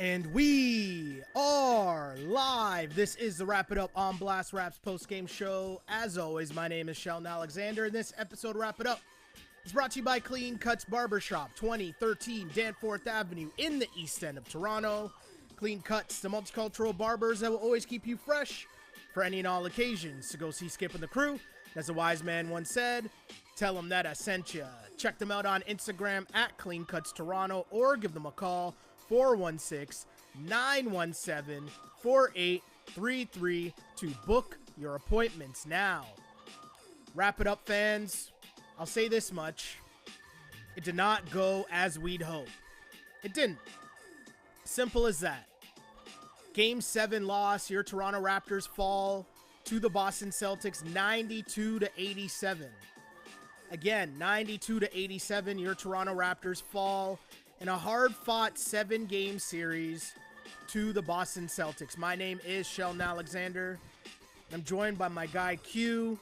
And we are live. This is the Wrap It Up on Blast Raps postgame show. As always, my name is Sheldon Alexander, and this episode of Wrap It Up is brought to you by Clean Cuts Barbershop, 2013 Danforth Avenue in the East End of Toronto. Clean Cuts, the multicultural barbers that will always keep you fresh for any and all occasions. So go see Skip and the crew. As a wise man once said, tell them that I sent you. Check them out on Instagram at Clean Cuts Toronto or give them a call, 416-917-4833 to book your appointments now. Wrap it up, fans. I'll say this much. It did not go as we'd hoped. It didn't. Simple as that. Game 7 loss. Your Toronto Raptors fall to the Boston Celtics 92-87. Again, 92-87. Your Toronto Raptors fall in a hard-fought 7-game series to the Boston Celtics. My name is Sheldon Alexander. I'm joined by my guy Q.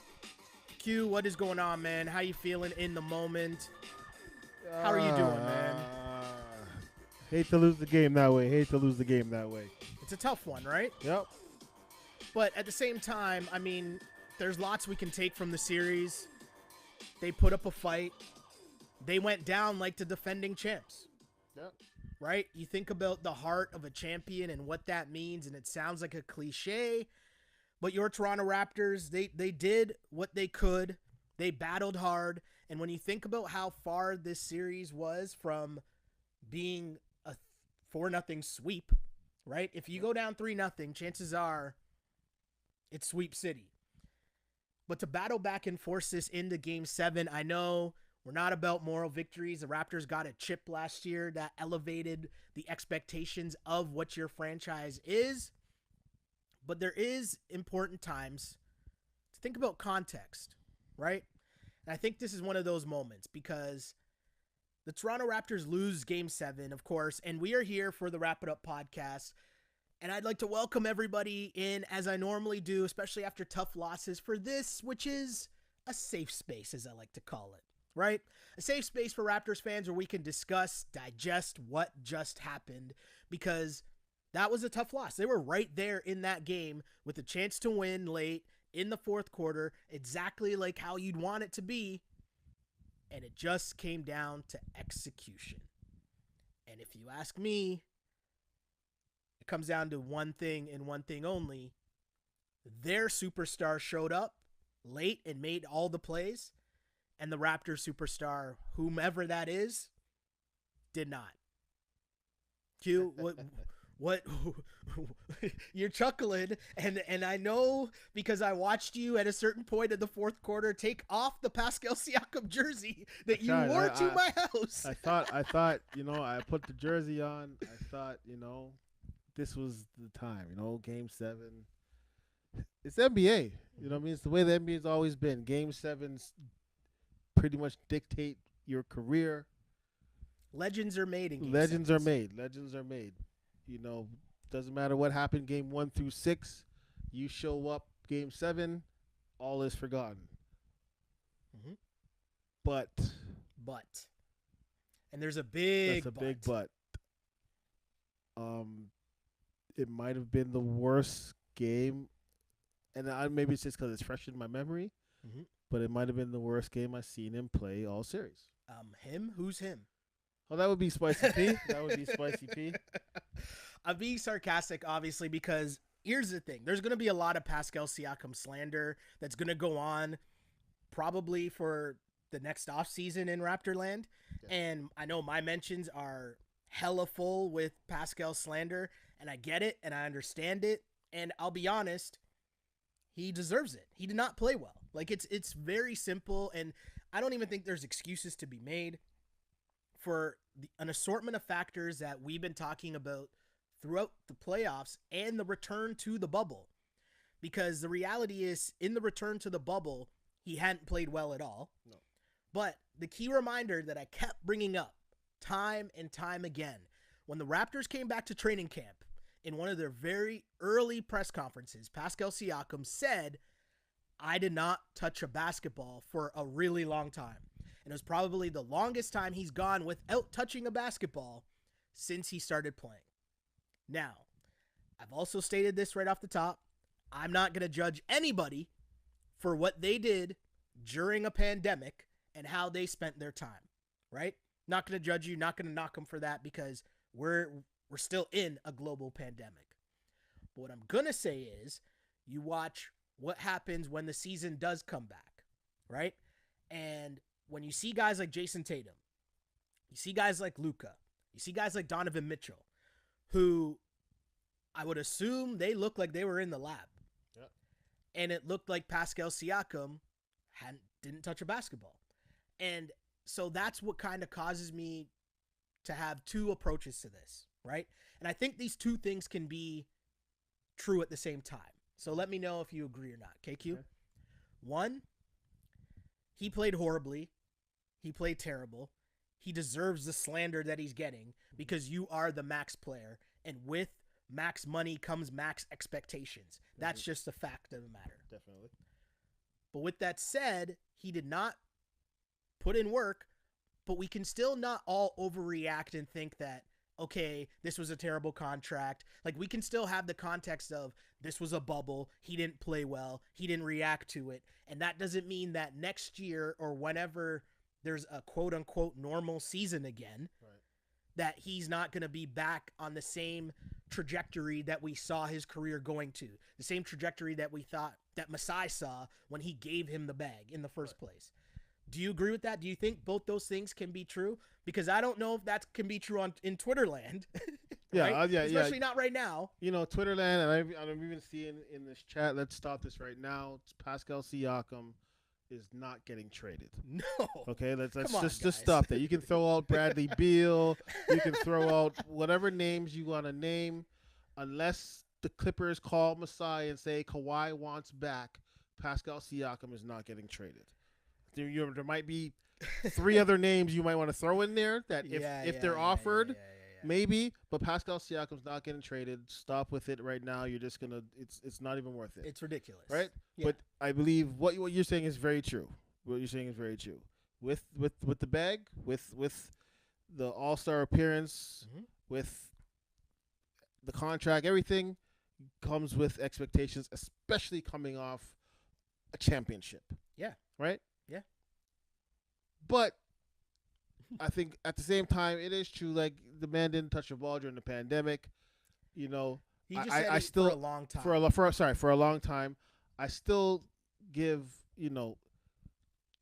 Q, what is going on, man? How you feeling in the moment? How are you doing, man? Hate to lose the game that way. It's a tough one, right? Yep. But at the same time, I mean, there's lots we can take from the series. They put up a fight. They went down like the defending champs. Yep. Right? You think about the heart of a champion and what that means, and it sounds like a cliche, but your Toronto Raptors, they did what they could. They battled hard, and when you think about how far this series was from being a 4-0 sweep, right? If you go down 3-0, chances are it's sweep city. But to battle back and force this into Game 7, I know we're not about moral victories. The Raptors got a chip last year that elevated the expectations of what your franchise is. But there is important times to think about context, right? And I think this is one of those moments because the Toronto Raptors lose Game 7, of course, and we are here for the Wrap It Up podcast. And I'd like to welcome everybody in, as I normally do, especially after tough losses, for this, which is a safe space, as I like to call it. Right? A safe space for Raptors fans where we can discuss, digest what just happened, because that was a tough loss. They were right there in that game with a chance to win late in the fourth quarter, exactly like how you'd want it to be, and it just came down to execution. And if you ask me, it comes down to one thing and one thing only. Their superstar showed up late and made all the plays, and the Raptors superstar, whomever that is, did not. Q, what you're chuckling, and I know because I watched you at a certain point in the fourth quarter take off the Pascal Siakam jersey that you wore to my house. I thought, I put the jersey on. I thought, this was the time, Game 7. It's NBA. You know what I mean? It's the way the NBA's always been. Game 7's pretty much dictate your career. Legends are made in Game Legends are made. Doesn't matter what happened Game 1 through 6. You show up Game 7, all is forgotten. Mm-hmm. But. And there's a big but. It might have been the worst game. And maybe it's just because it's fresh in my memory. Mm-hmm. But it might have been the worst game I've seen him play all series. Him? Who's him? Oh, that would be Spicy P. I'm being sarcastic, obviously, because here's the thing. There's going to be a lot of Pascal Siakam slander that's going to go on probably for the next offseason in Raptorland. Yeah. And I know my mentions are hella full with Pascal slander, and I get it, and I understand it. And I'll be honest, he deserves it. He did not play well. Like, it's very simple, and I don't even think there's excuses to be made for an assortment of factors that we've been talking about throughout the playoffs and the return to the bubble. Because the reality is, in the return to the bubble, he hadn't played well at all. No. But the key reminder that I kept bringing up time and time again, when the Raptors came back to training camp, in one of their very early press conferences, Pascal Siakam said, I did not touch a basketball for a really long time. And it was probably the longest time he's gone without touching a basketball since he started playing. Now, I've also stated this right off the top. I'm not going to judge anybody for what they did during a pandemic and how they spent their time, right? Not going to judge you, not going to knock them for that because we're still in a global pandemic. But what I'm going to say is you watch what happens when the season does come back, right? And when you see guys like Jason Tatum, you see guys like Luka, you see guys like Donovan Mitchell, who I would assume they look like they were in the lab. Yep. And it looked like Pascal Siakam didn't touch a basketball. And so that's what kind of causes me to have two approaches to this, right? And I think these two things can be true at the same time. So let me know if you agree or not. KQ? Okay. One, he played horribly. He played terrible. He deserves the slander that he's getting because you are the max player. And with max money comes max expectations. That's just the fact of the matter. Definitely. But with that said, he did not put in work, but we can still not all overreact and think that, okay, this was a terrible contract. Like, we can still have the context of this was a bubble. He didn't play well. He didn't react to it. And that doesn't mean that next year or whenever there's a quote unquote normal season again, right, that he's not going to be back on the same trajectory that we saw his career going to, the same trajectory that we thought that Masai saw when he gave him the bag in the first place. Do you agree with that? Do you think both those things can be true? Because I don't know if that can be true in Twitter land. Right? Especially not right now. You know, Twitter land, and I'm even seeing in this chat, let's stop this right now. It's Pascal Siakam is not getting traded. No. Okay, let's just stop that. You can throw out Bradley Beal. You can throw out whatever names you want to name. Unless the Clippers call Masai and say Kawhi wants back, Pascal Siakam is not getting traded. There might be three other names you might want to throw in there that if they're offered, maybe. But Pascal Siakam's not getting traded. Stop with it right now. You're just gonna. It's not even worth it. It's ridiculous, right? Yeah. But I believe what you're saying is very true. What you're saying is very true. With the bag, with the All-Star appearance, with the contract, everything comes with expectations, especially coming off a championship. Yeah. Right. Yeah. But I think at the same time, it is true. Like, the man didn't touch the ball during the pandemic. You know, he just said it for a long time. For a long time, I still give, you know,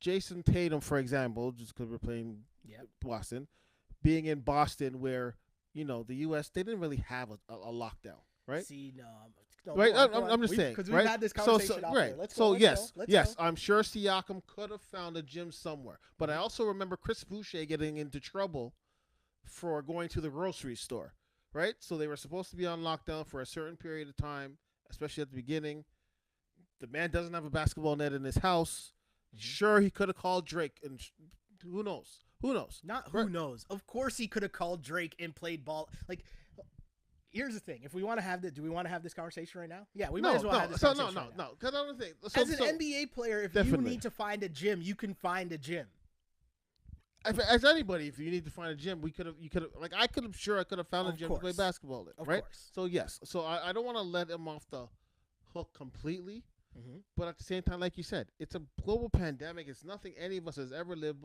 Jason Tatum, for example, just because we're playing Boston, being in Boston where, you know, the U.S., they didn't really have a lockdown, right? See, no. Right, I'm just saying, because we've had this conversation out there. Let's go. Yes, I'm sure Siakam could have found a gym somewhere, but I also remember Chris Boucher getting into trouble for going to the grocery store, right? So they were supposed to be on lockdown for a certain period of time, especially at the beginning. The man doesn't have a basketball net in his house. Sure, he could have called Drake, and who knows? Who knows? Not who knows. Of course, he could have called Drake and played ball. Like, here's the thing. If we want to have do we want to have this conversation right now? Yeah, we might as well have this conversation right now. Because I don't think. As an NBA player, if you need to find a gym, you can find a gym. As anybody, if you need to find a gym, you could have, like, I could have found a gym to play basketball in, right? Course. So, yes. So, I don't want to let him off the hook completely. But at the same time, like you said, it's a global pandemic. It's nothing any of us has ever lived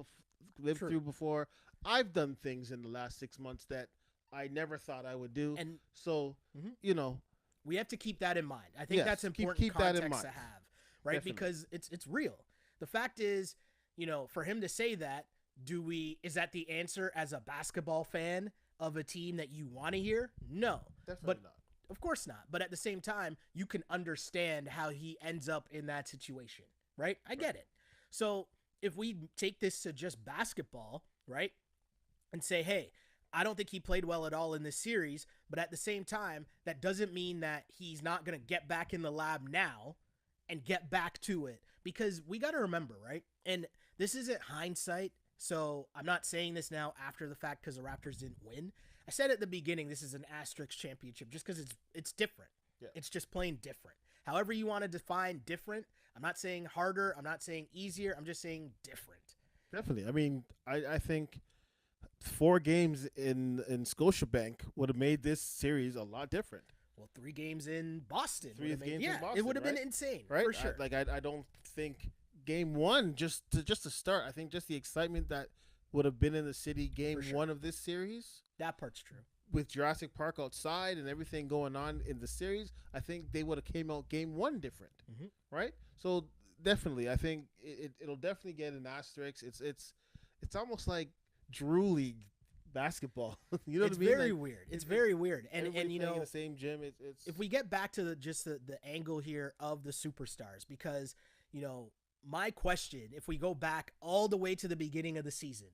through before. I've done things in the last 6 months that I never thought I would do. And so, you know, we have to keep that in mind. I think that's important keep context that in mind. To have, right? Definitely. Because it's real. The fact is, you know, for him to say that, is that the answer as a basketball fan of a team that you want to hear? No. Definitely not. Of course not. But at the same time, you can understand how he ends up in that situation, right? I get it. So if we take this to just basketball, right, and say, hey, I don't think he played well at all in this series, but at the same time, that doesn't mean that he's not going to get back in the lab now and get back to it. Because we got to remember, right, and this isn't hindsight, so I'm not saying this now after the fact because the Raptors didn't win. I said at the beginning this is an asterisk championship just because it's different. Yeah. It's just plain different. However you want to define different, I'm not saying harder, I'm not saying easier, I'm just saying different. Definitely. I mean, I think 4 games in Scotiabank would have made this series a lot different. Well, 3 games in Boston. 3 games in Boston. It would have right? been insane, right? for sure. I don't think game 1 just to start. I think just the excitement that would have been in the city game For sure. 1 of this series. That part's true. With Jurassic Park outside and everything going on in the series, I think they would have came out game 1 different, right? So definitely, I think it'll definitely get an asterisk. It's almost like Drew League basketball. You know It's what I mean? very Like, weird. It's very weird. And everybody you playing know, in the same gym. It's if we get back to the angle here of the superstars, because you know my question, if we go back all the way to the beginning of the season,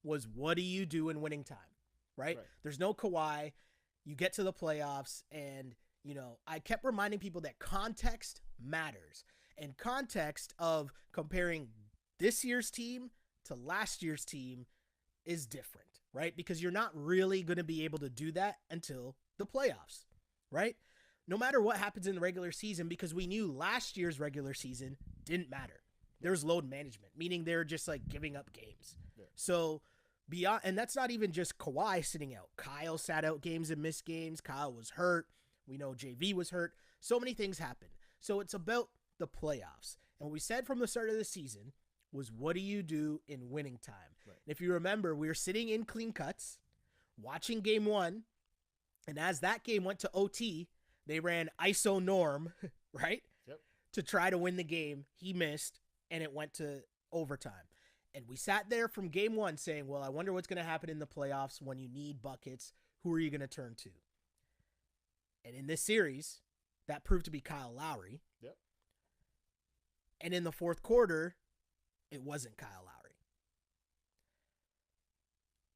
was what do you do in winning time, right? There's no Kawhi. You get to the playoffs, and you know I kept reminding people that context matters, and context of comparing this year's team to last year's team is different, right? Because you're not really going to be able to do that until the playoffs, right? No matter what happens in the regular season, because we knew last year's regular season didn't matter. There was load management, meaning they're just like giving up games. Yeah. So beyond, and that's not even just Kawhi sitting out. Kyle sat out games and missed games. Kyle was hurt. We know JV was hurt. So many things happened. So it's about the playoffs. And what we said from the start of the season was, what do you do in winning time? Right. And if you remember, we were sitting in Clean Cuts, watching game 1, and as that game went to OT, they ran ISO Norm, right? Yep. To try to win the game. He missed, and it went to overtime. And we sat there from game 1 saying, well, I wonder what's going to happen in the playoffs when you need buckets. Who are you going to turn to? And in this series, that proved to be Kyle Lowry. Yep. And in the fourth quarter, it wasn't Kyle Lowry.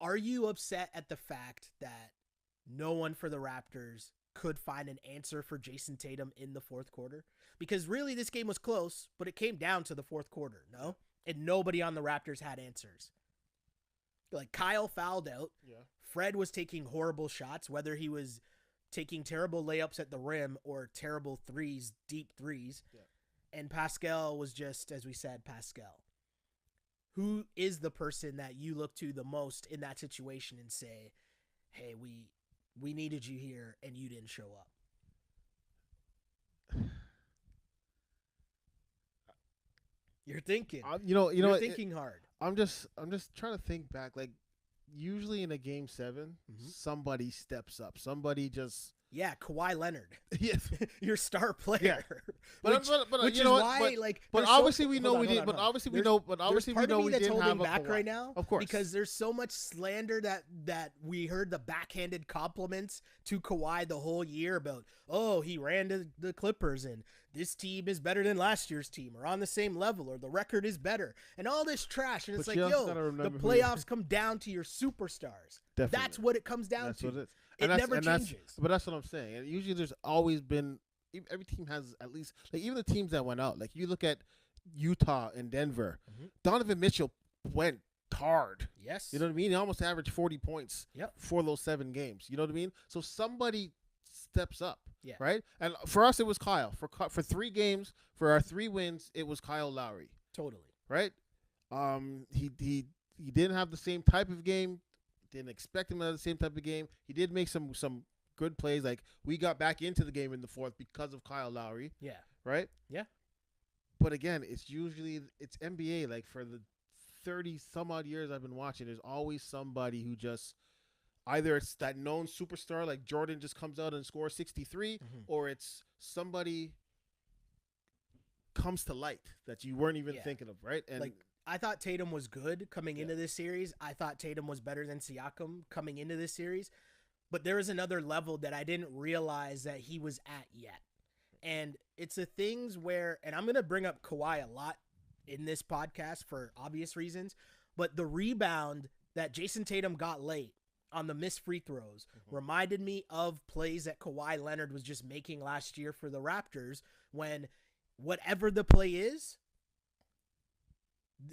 Are you upset at the fact that no one for the Raptors could find an answer for Jason Tatum in the fourth quarter? Because really this game was close, but it came down to the fourth quarter, no? And nobody on the Raptors had answers. Like, Kyle fouled out. Yeah. Fred was taking horrible shots, whether he was taking terrible layups at the rim or terrible threes, deep threes. Yeah. And Pascal was just, as we said, Pascal. Who is the person that you look to the most in that situation and say, hey, we needed you here and you didn't show up? You're thinking. You're thinking hard. I'm just trying to think back. Like, usually in a game 7, somebody steps up. Somebody just Kawhi Leonard. Yes, your star player. Yeah. But which you is know why, what? like, but obviously we know we did. But obviously we know. But obviously we know we didn't have a back Kawhi right now. Of course, because there's so much slander that we heard the backhanded compliments to Kawhi the whole year about, oh, he ran to the Clippers and this team is better than last year's team, or on the same level, or the record is better, and all this trash. And it's like, yo, the playoffs come down to your superstars. Definitely. That's what it comes down to. What it is. It never changes. But that's what I'm saying. And usually there's always been, every team has at least, like, even the teams that went out, like you look at Utah and Denver, Donovan Mitchell went hard. Yes. You know what I mean? He almost averaged 40 points for those 7 games. You know what I mean? So somebody steps up. Yeah. Right? And for us, it was Kyle. For 3 games, for our 3 wins, it was Kyle Lowry. Totally. Right? He didn't have the same type of game. Didn't expect him to have the same type of game. He did make some good plays. Like, we got back into the game in the fourth because of Kyle Lowry. Yeah. Right? Yeah. But again, it's NBA. Like, for the 30 some odd years I've been watching, there's always somebody who just, either it's that known superstar like Jordan just comes out and scores 63, or it's somebody comes to light that you weren't even thinking of, right? And like, I thought Tatum was good coming into this series. I thought Tatum was better than Siakam coming into this series. But there is another level that I didn't realize that he was at yet. And it's the things where, and I'm going to bring up Kawhi a lot in this podcast for obvious reasons, but the rebound that Jason Tatum got late on the missed free throws reminded me of plays that Kawhi Leonard was just making last year for the Raptors, when whatever the play is,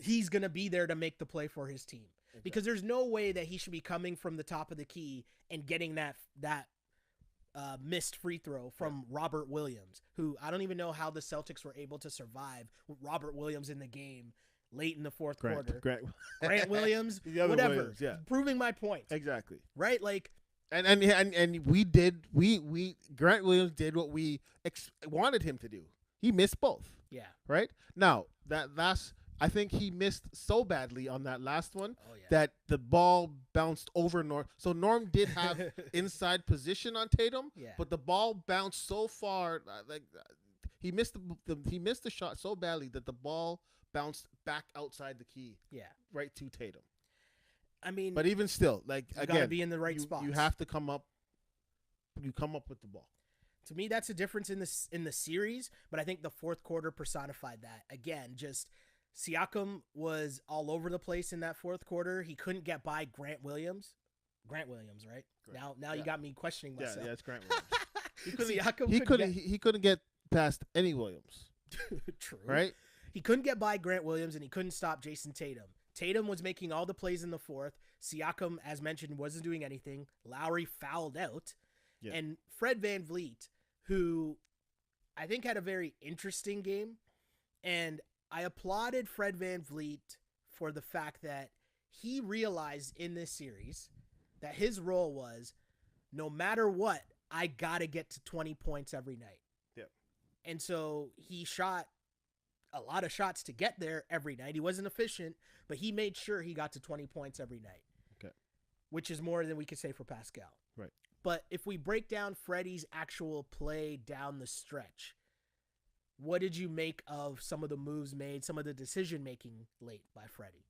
he's going to be there to make the play for his team. Exactly. Because there's no way that he should be coming from the top of the key and getting that missed free throw from Robert Williams, who I don't even know how the Celtics were able to survive with Robert Williams in the game late in the fourth Grant, quarter. Grant, Grant Williams, The other whatever. Williams, yeah. Proving my point. Exactly. Right? Like, And we Grant Williams did what we wanted him to do. He missed both. yeah. Right? Now, that's I think he missed so badly on that last one Oh, yeah. that the ball bounced over Norm. So Norm did have inside position on Tatum, Yeah. but the ball bounced so far, he missed the shot so badly that the ball bounced back outside the key, Yeah. right to Tatum. I mean, But even still, you again, gotta be in the right spots. You have to come up. You come up with the ball. To me, that's a difference in the series, but I think the fourth quarter personified that. Again, just Siakam was all over the place in that fourth quarter. He couldn't get by Grant Williams. Grant Williams, right? Grant. Now you got me questioning myself. Yeah, it's Grant Williams. Siakam he couldn't get past any Williams. True. Right? He couldn't get by Grant Williams, and he couldn't stop Jason Tatum. Tatum was making all the plays in the fourth. Siakam, as mentioned, wasn't doing anything. Lowry fouled out. Yeah. And Fred VanVleet, who I think had a very interesting game, and I applauded Fred VanVleet for the fact that he realized in this series that his role was, no matter what, I got to get to 20 points every night. Yeah. And so he shot a lot of shots to get there every night. He wasn't efficient, but he made sure he got to 20 points every night. Okay. Which is more than we could say for Pascal. Right. But if we break down Freddie's actual play down the stretch, what did you make of some of the moves made, some of the decision-making late by Freddie?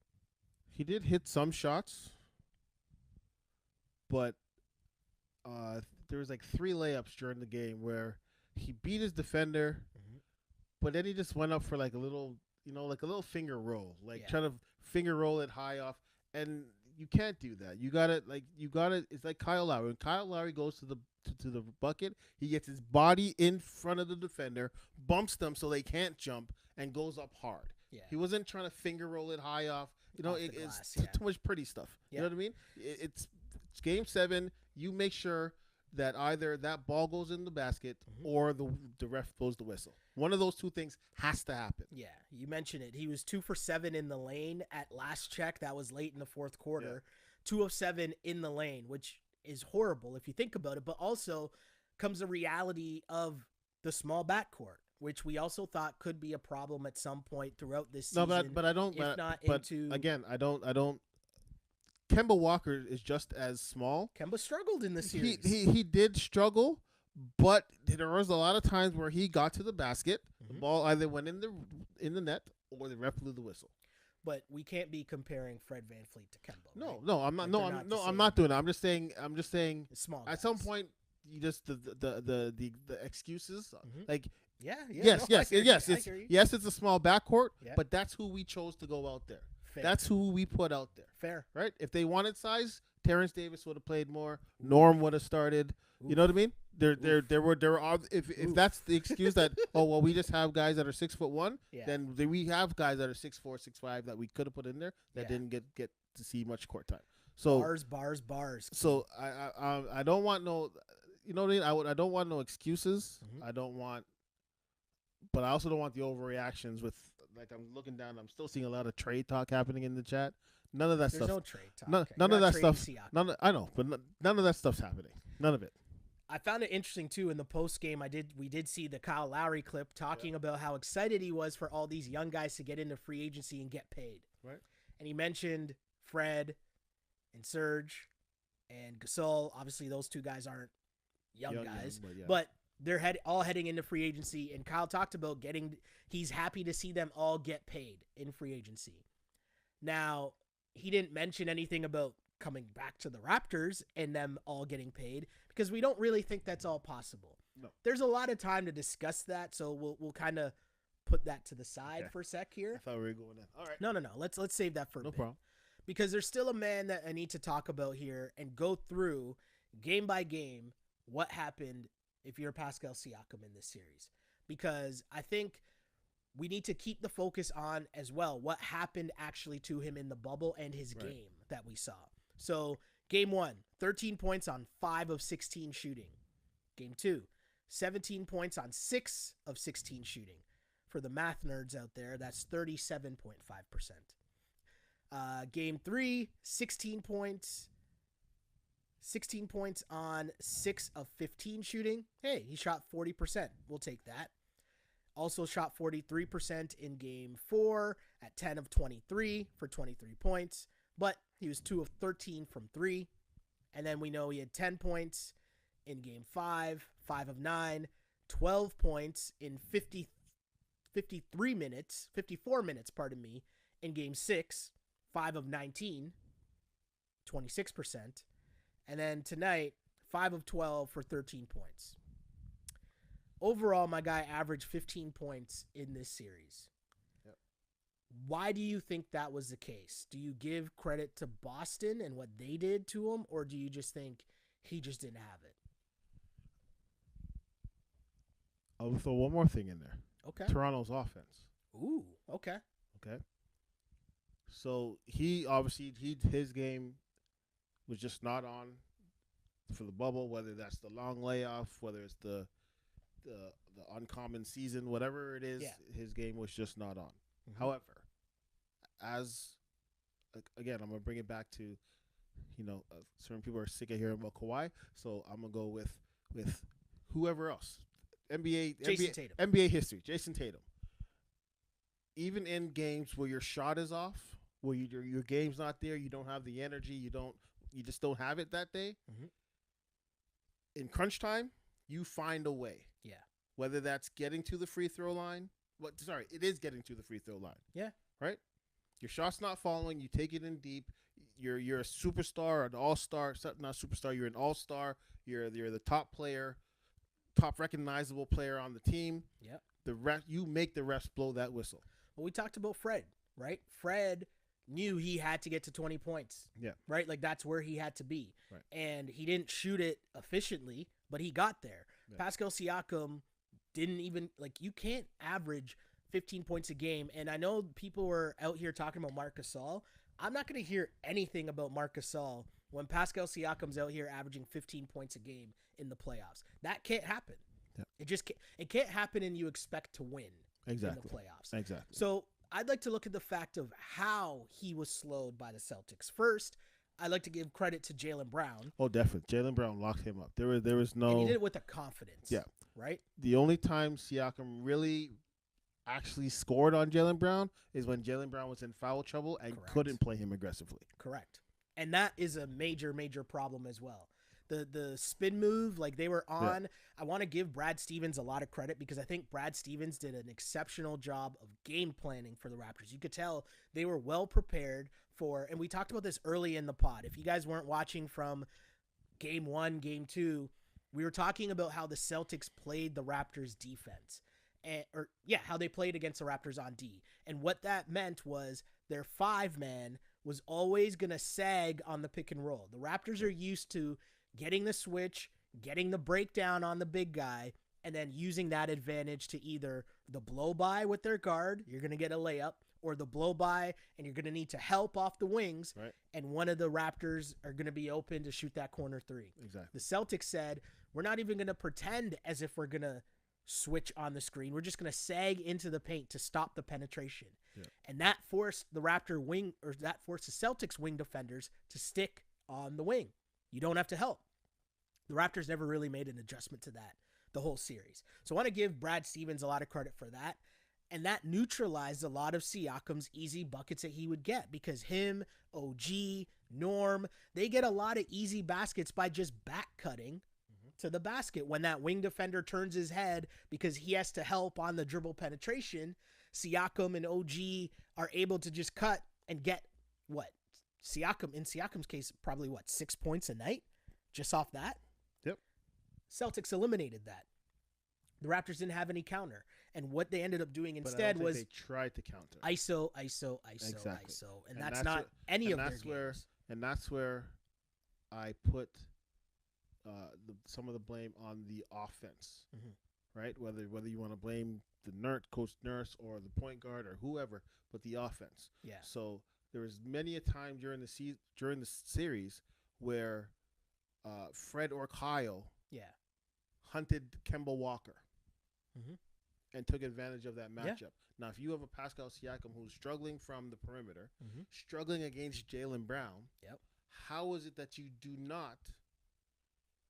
He did hit some shots, but there was like 3 layups during the game where he beat his defender, but then he just went up for like a little, like a little finger roll, trying to finger roll it high off, and you can't do that. You gotta. It's like Kyle Lowry. When Kyle Lowry goes to the bucket, he gets his body in front of the defender, bumps them so they can't jump, and goes up hard. Yeah. He wasn't trying to finger roll it high off. It's too much pretty stuff. Yeah. You know what I mean? It's game 7. You make sure that either that ball goes in the basket or the ref blows the whistle. One of those two things has to happen. Yeah, you mentioned it. He was 2 for 7 in the lane at last check. That was late in the fourth quarter. 2 of 7 in the lane, which is horrible if you think about it. But also comes the reality of the small backcourt, which we also thought could be a problem at some point throughout this season. No, but I don't. Again, I don't. Kemba Walker is just as small. Kemba struggled in the series. He did struggle, but there was a lot of times where he got to the basket. The ball either went in the net or the ref blew the whistle. But we can't be comparing Fred VanVleet to Kemba. Right? No, I'm not. I'm not doing that. I'm just saying. It's small. At some point, you just the excuses yes, yes, it's a small backcourt, but that's who we chose to go out there. Fair. That's who we put out there. Fair. Right? If they wanted size, Terrence Davis would have played more. Norm would have started. Oof. You know what I mean? There were if that's the excuse that we just have guys that are 6'1", then we have guys that are 6'4", 6'5" that we could have put in there that didn't get to see much court time. So bars. So I don't want no, you know what I mean? I don't want no excuses. I don't want, but I also don't want the overreactions with. Like I'm looking down, I'm still seeing a lot of trade talk happening in the chat. None of that stuff. There's no trade talk. None of that stuff. I know, but none of that stuff's happening. None of it. I found it interesting too in the post game. We did see the Kyle Lowry clip talking about how excited he was for all these young guys to get into free agency and get paid. Right. And he mentioned Fred and Serge and Gasol. Obviously, those 2 guys aren't young guys, but they're all heading into free agency. And Kyle talked about he's happy to see them all get paid in free agency. Now, he didn't mention anything about coming back to the Raptors and them all getting paid because we don't really think that's all possible. No. There's a lot of time to discuss that, so we'll kind of put that to the side for a sec here. I thought we were going in. All right. No. Let's save that for a bit. No problem. Because there's still a man that I need to talk about here and go through game by game what happened if you're Pascal Siakam in this series. Because I think we need to keep the focus on as well what happened actually to him in the bubble and his game that we saw. So game 1, 13 points on 5 of 16 shooting. Game 2, 17 points on 6 of 16 shooting. For the math nerds out there, that's 37.5%. Game 3, 16 points. 16 points on 6 of 15 shooting. Hey, he shot 40%. We'll take that. Also shot 43% in game 4 at 10 of 23 for 23 points. But he was 2 of 13 from 3. And then we know he had 10 points in game 5, 5 of 9, 12 points in 54 minutes, in game 6, 5 of 19, 26%. And then tonight, 5 of 12 for 13 points. Overall, my guy averaged 15 points in this series. Yep. Why do you think that was the case? Do you give credit to Boston and what they did to him, or do you just think he just didn't have it? I'll throw one more thing in there. Okay. Toronto's offense. Ooh, okay. Okay. So his game was just not on for the bubble, whether that's the long layoff, whether it's the uncommon season, whatever it is, his game was just not on. Mm-hmm. However, again, I'm going to bring it back to, certain people are sick of hearing about Kawhi, so I'm going to go with whoever else. NBA history, Jason Tatum. Even in games where your shot is off, where your game's not there, you don't have the energy, you just don't have it that day. Mm-hmm. In crunch time, you find a way. Yeah. Whether that's getting to the free throw line. It is getting to the free throw line. Yeah. Right? Your shot's not falling. You take it in deep. You're a superstar, an all-star. Not superstar. You're an all-star. You're the top player, top recognizable player on the team. Yeah. You make the refs blow that whistle. Well, we talked about Fred, right? Fred knew he had to get to 20 points. Yeah. Right? Like, that's where he had to be. Right. And he didn't shoot it efficiently, but he got there. Yeah. Pascal Siakam didn't even, you can't average 15 points a game. And I know people were out here talking about Marc Gasol. I'm not going to hear anything about Marc Gasol when Pascal Siakam's out here averaging 15 points a game in the playoffs. That can't happen. Yeah. It can't happen, and you expect to win in the playoffs. Exactly. So I'd like to look at the fact of how he was slowed by the Celtics. First, I'd like to give credit to Jaylen Brown. Oh, definitely. Jaylen Brown locked him up. There was no... And he did it with a confidence. Yeah. Right? The only time Siakam really actually scored on Jaylen Brown is when Jaylen Brown was in foul trouble and couldn't play him aggressively. Correct. And that is a major, major problem as well. The spin move, they were on. Yeah. I want to give Brad Stevens a lot of credit because I think Brad Stevens did an exceptional job of game planning for the Raptors. You could tell they were well prepared for, and we talked about this early in the pod. If you guys weren't watching from game 1, game 2, we were talking about how the Celtics played the Raptors defense. How they played against the Raptors on D. And what that meant was their 5-man was always going to sag on the pick and roll. The Raptors are used to getting the switch, getting the breakdown on the big guy, and then using that advantage to either the blow by with their guard, you're going to get a layup, or the blow by and you're going to need to help off the wings. Right. And one of the Raptors are going to be open to shoot that corner 3. Exactly. The Celtics said, we're not even going to pretend as if we're going to switch on the screen. We're just going to sag into the paint to stop the penetration. Yeah. And that forced the Celtics wing defenders to stick on the wing. You don't have to help. The Raptors never really made an adjustment to that the whole series. So I want to give Brad Stevens a lot of credit for that. And that neutralized a lot of Siakam's easy buckets that he would get because him, OG, Norm, they get a lot of easy baskets by just back cutting to the basket. When that wing defender turns his head because he has to help on the dribble penetration, Siakam and OG are able to just cut and get in Siakam's case, probably 6 points a night just off that. Yep. Celtics eliminated that. The Raptors didn't have any counter. And what they ended up doing instead was they tried to counter. ISO. Exactly. ISO. And that's not any of their games. And that's where I put some of the blame on the offense, right? Whether you want to blame the coach Nurse or the point guard or whoever, but the offense. Yeah. So there was many a time during the series where Fred or Kyle hunted Kemba Walker. and took advantage of that Yeah. matchup. Now, if you have a Pascal Siakam who's struggling from the perimeter, Mm-hmm. struggling against Jaylen Brown, Yep. how is it that you do not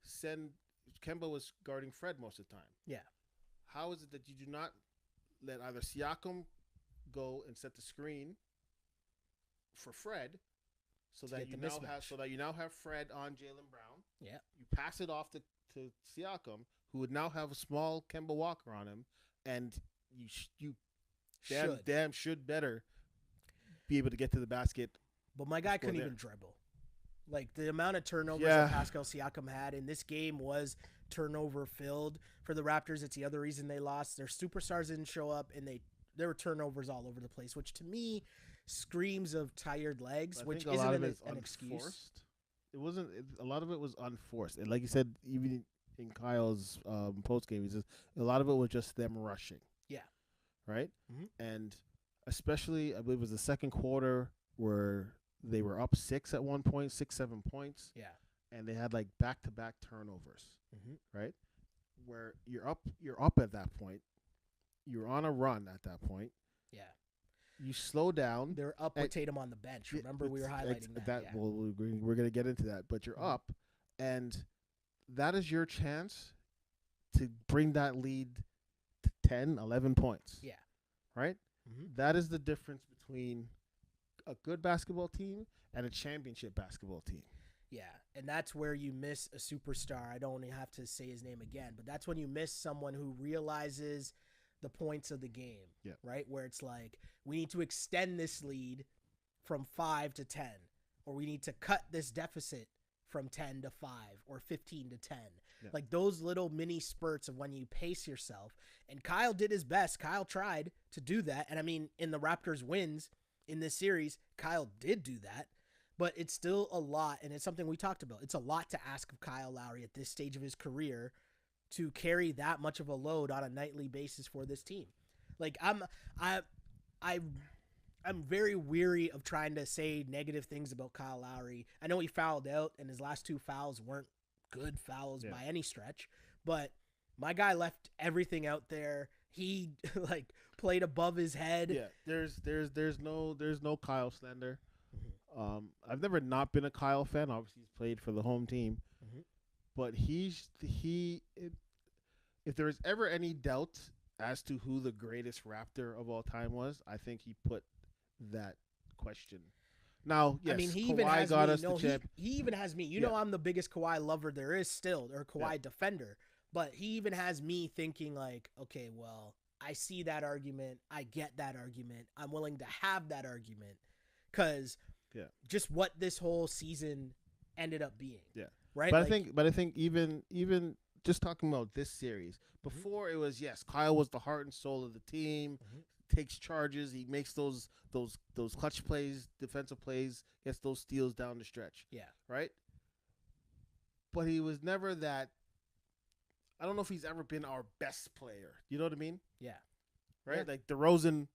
send Kemba was guarding Fred most of the time? Yeah. How is it that you do not let either Siakam go and set the screen for Fred, so To that get you the now mismatch. have Fred on Jaylen Brown? Yeah. You pass it off to Siakam, who would now have a small Kemba Walker on him, and you damn should better be able to get to the basket. But my guy couldn't there. even dribble. Like, the amount of turnovers Yeah. that Pascal Siakam had in this game was turnover filled for the Raptors. It's the other reason they lost. Their superstars didn't show up, and there were turnovers all over the place, which to me screams of tired legs, which isn't an excuse. It wasn't. A lot of it was unforced, and like you said, even in Kyle's post game, he says a lot of it was just them rushing. Yeah. Right. Mm-hmm. And especially, I believe it was the second quarter where they were up 6 at one point, 6-7 points. Yeah. And they had like back-to-back turnovers. Mm-hmm. Right. Where you're up at that point. You're on a run at that point. Yeah. You slow down. They're up with Tatum on the bench. Remember, we were highlighting that. Yeah. Well, we're going to get into that. But you're up, and that is your chance to bring that lead to 10, 11 points. Yeah. Right? Mm-hmm. That is the difference between a good basketball team and a championship basketball team. Yeah, and that's where you miss a superstar. I don't have to say his name again, but that's when you miss someone who realizes the points of the game, right? Where it's like, we need to extend this lead from 5 to 10, or we need to cut this deficit from 10 to 5 or 15 to 10. Yeah. Like those little mini spurts of when you pace yourself. And Kyle did his best. Kyle tried to do that. And I mean, in the Raptors wins in this series, Kyle did do that. But it's still a lot, and it's something we talked about. It's a lot to ask of Kyle Lowry at this stage of his career to carry that much of a load on a nightly basis for this team. Like, I'm very weary of trying to say negative things about Kyle Lowry. I know he fouled out, and his last 2 fouls weren't good fouls by any stretch, but my guy left everything out there. He like played above his head. Yeah, there's no Kyle slander. Mm-hmm. I've never not been a Kyle fan. Obviously, he's played for the home team, but if there was ever any doubt as to who the greatest Raptor of all time was, I think he put that question. Now, yes, I mean, he even has me. He even has me. You know, I'm the biggest Kawhi lover there is still, or Kawhi defender. But he even has me thinking like, okay, well, I see that argument. I get that argument. I'm willing to have that argument because just what this whole season ended up being. Yeah. Right. But I think even just talking about this series, before it was, Kyle was the heart and soul of the team. Takes charges. He makes those clutch plays, defensive plays, gets those steals down the stretch. Yeah. Right? But he was never that. I don't know if he's ever been our best player. You know what I mean? Yeah. Right? Yeah. Like DeRozan,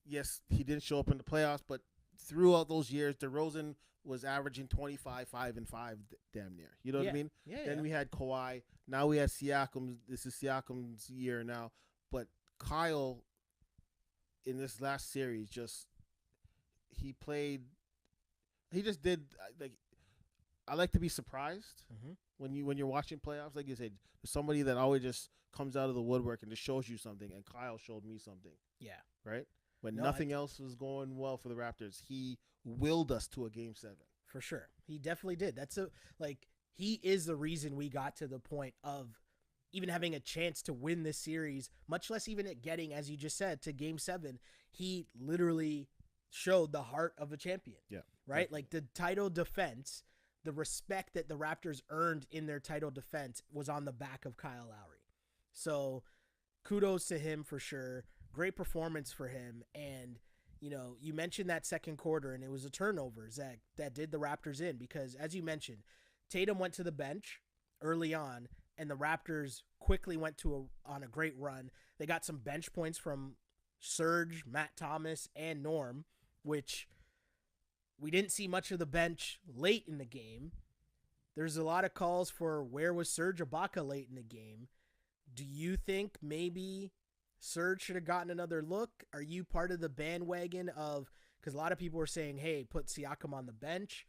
yes, he didn't show up in the playoffs, but throughout those years, DeRozan was averaging 25, 5 and 5 damn near. You know what I mean? Yeah. Then we had Kawhi. Now we had Siakam. This is Siakam's year now. But Kyle, in this last series, he just did like. I like to be surprised when you're watching playoffs. Like you said, there's somebody that always just comes out of the woodwork and just shows you something. And Kyle showed me something. Yeah. Right? When nothing else was going well for the Raptors, he willed us to a Game 7. For sure. He definitely did. He is the reason we got to the point of even having a chance to win this series, much less even it getting, as you just said, to Game 7. He literally showed the heart of a champion. Yeah. Right? Definitely. Like the title defense, the respect that the Raptors earned in their title defense was on the back of Kyle Lowry. So kudos to him for sure. Great performance for him. And, you know, you mentioned that second quarter, and it was a turnover, Zach, that did the Raptors in because, as you mentioned, Tatum went to the bench early on, and the Raptors quickly went on a great run. They got some bench points from Serge, Matt Thomas, and Norm, which we didn't see much of the bench late in the game. There's a lot of calls for where was Serge Ibaka late in the game. Do you think maybe Serge should have gotten another look? Are you part of the bandwagon of, because a lot of people were saying, hey, put Siakam on the bench.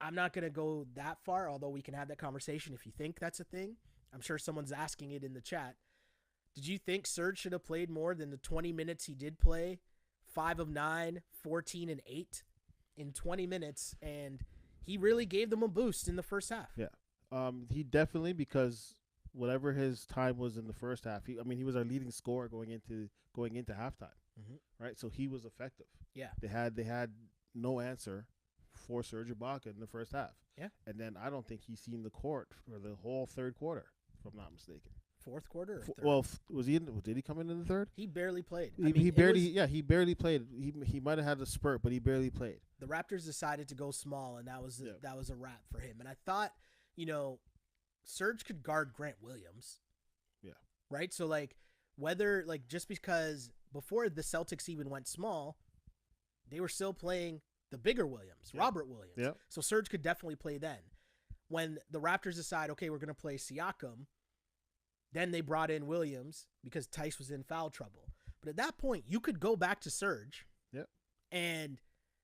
I'm not going to go that far, although we can have that conversation if you think that's a thing. I'm sure someone's asking it in the chat. Did you think Serge should have played more than the 20 minutes he did play? 5 of 9, 14 and 8 in 20 minutes, and he really gave them a boost in the first half. Yeah. He definitely, because whatever his time was in the first half, he was our leading scorer going into halftime. Right? So he was effective. Yeah. They had no answer for Serge Ibaka in the first half. Yeah. And then I don't think he's seen the court for the whole third quarter, if I'm not mistaken. Fourth quarter or third? Well, was he did he come in the third? He barely played. He barely played. He might have had a spurt, but he barely played. The Raptors decided to go small, and that was a wrap for him. And I thought, Serge could guard Grant Williams. Yeah. Right? So, just because before the Celtics even went small, they were still playing the bigger Williams, Robert Williams. Yeah. So Serge could definitely play then. When the Raptors decide, okay, we're going to play Siakam, then they brought in Williams because Tice was in foul trouble. But at that point, you could go back to Serge. Yep. And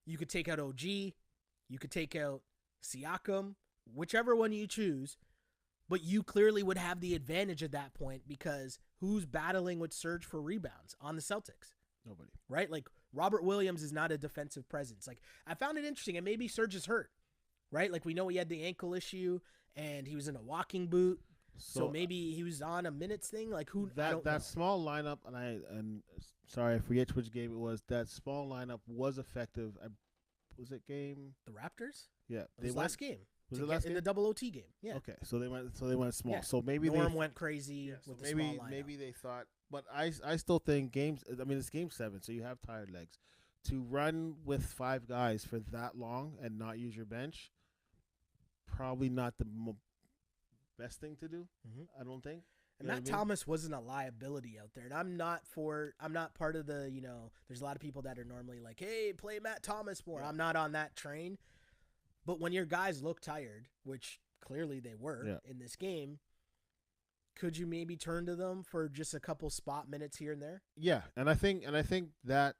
you could take out OG. You could take out Siakam, whichever one you choose. But you clearly would have the advantage at that point because who's battling with Serge for rebounds on the Celtics? Nobody. Right? Like, Robert Williams is not a defensive presence. Like, I found it interesting, and maybe Serge is hurt. Right? Like, we know he had the ankle issue, and he was in a walking boot. So maybe he was on a minutes thing. Like, who? That small lineup, and sorry, I forget which game it was. That small lineup was effective. Was it game? The Raptors? Yeah, it was last game. Was it last game? In the double OT game? Yeah. Okay, so they went small. Yeah. So maybe Norm went crazy with the small lineup. Maybe they thought, but I still think games. I mean, it's game 7, so you have tired legs. To run with 5 guys for that long and not use your bench, probably not the best thing to do. I don't think. And Matt Thomas wasn't a liability out there. And I'm not part of the, there's a lot of people that are normally like, hey, play Matt Thomas more. Yeah. I'm not on that train. But when your guys look tired, which clearly they were in this game, could you maybe turn to them for just a couple spot minutes here and there? Yeah. And I think that,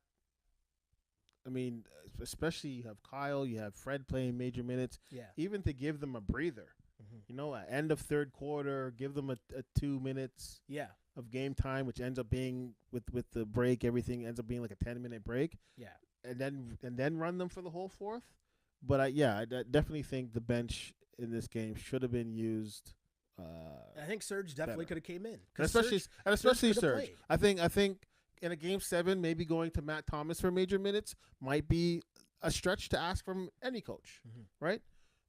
especially you have Kyle, you have Fred playing major minutes. Yeah. Even to give them a breather. At end of third quarter, give them a 2 minutes of game time, which ends up being with the break, everything ends up being like a 10-minute break. Yeah. And then run them for the whole fourth. But I definitely think the bench in this game should have been used. I think Serge definitely could have came in. Especially Serge. I think in a game 7, maybe going to Matt Thomas for major minutes might be a stretch to ask from any coach, right?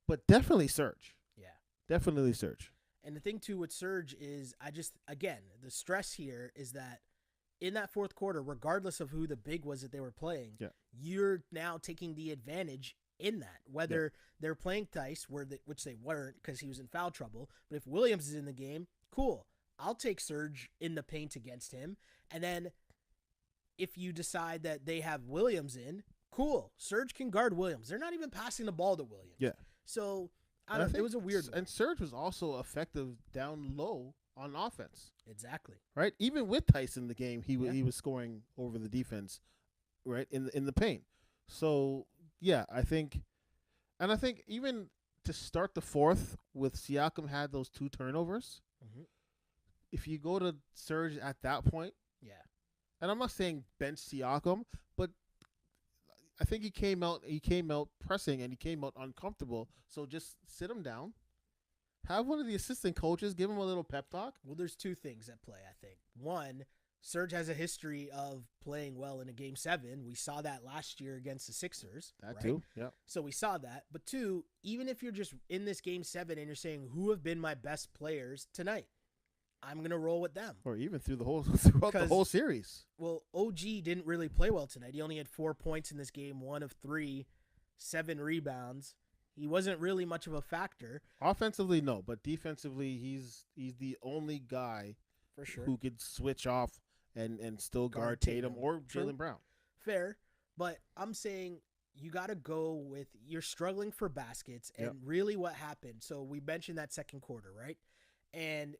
But definitely Serge. Yeah. Definitely Serge. And the thing, too, with Serge is the stress here is that in that fourth quarter, regardless of who the big was that they were playing, you're now taking the advantage in that. Whether they're playing Tice, which they weren't because he was in foul trouble, but if Williams is in the game, cool. I'll take Serge in the paint against him. And then if you decide that they have Williams in, cool. Serge can guard Williams. They're not even passing the ball to Williams. Yeah. So it was a weird one. And Serge was also effective down low on offense. Exactly. Right? Even with Tice in the game, he was scoring over the defense, right, in the paint. So, yeah, I think even to start the fourth with Siakam had those 2 turnovers, if you go to Serge at that point, and I'm not saying bench Siakam, but I think he came out pressing and he came out uncomfortable. So just sit him down. Have one of the assistant coaches give him a little pep talk. Well, there's 2 things at play, I think. One, Serge has a history of playing well in a game 7. We saw that last year against the Sixers. That too, yeah. So we saw that. But 2, even if you're just in this game 7 and you're saying, who have been my best players tonight? I'm going to roll with them. Or even throughout the whole series. Well, OG didn't really play well tonight. He only had 4 points in this game, 1 of 3, 7 rebounds. He wasn't really much of a factor. Offensively, no. But defensively, he's the only guy for sure who could switch off and still guard Tatum or Jaylen Brown. Fair. But I'm saying you got to go with you're struggling for baskets and really what happened. So we mentioned that second quarter, right? And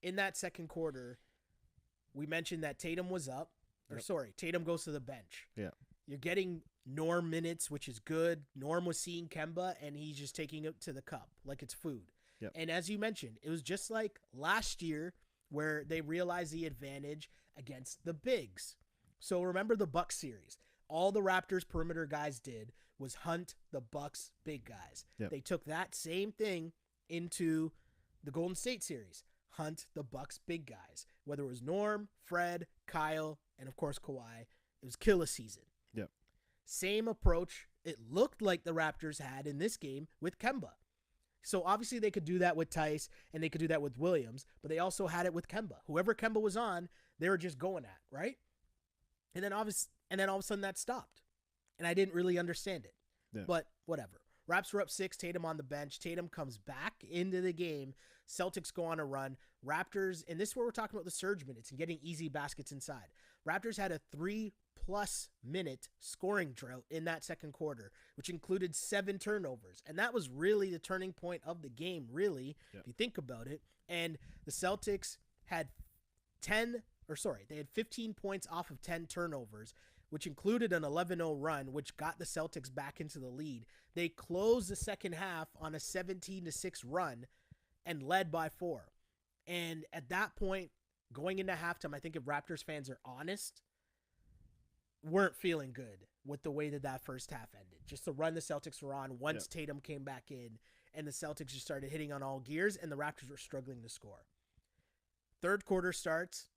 in that second quarter, we mentioned that Tatum was up. Yep. Tatum goes to the bench. Yeah. You're getting Norm minutes, which is good. Norm was seeing Kemba, and he's just taking it to the cup like it's food. Yep. And as you mentioned, it was just like last year where they realized the advantage against the bigs. So remember the Bucks series. All the Raptors perimeter guys did was hunt the Bucks big guys. Yep. They took that same thing into the Golden State series. Hunt the Bucks big guys. Whether it was Norm, Fred, Kyle, and of course Kawhi, it was kill a season. Yep. Same approach it looked like the Raptors had in this game with Kemba. So obviously they could do that with Tice and they could do that with Williams, but they also had it with Kemba. Whoever Kemba was on, they were just going at, right? And then all of a sudden that stopped. And I didn't really understand it. Yeah. But whatever. Raps were up 6, Tatum on the bench. Tatum comes back into the game. Celtics go on a run. Raptors, and this is where we're talking about the surge minutes and getting easy baskets inside. Raptors had a 3+ minute scoring drought in that second quarter, which included 7 turnovers. And that was really the turning point of the game, really, if you think about it. And the Celtics had they had 15 points off of 10 turnovers, which included an 11-0 run, which got the Celtics back into the lead. They closed the second half on a 17-6 run and led by 4. And at that point, going into halftime, I think if Raptors fans are honest, weren't feeling good with the way that first half ended. Just the run the Celtics were on once Tatum came back in, and the Celtics just started hitting on all gears, and the Raptors were struggling to score. Third quarter starts.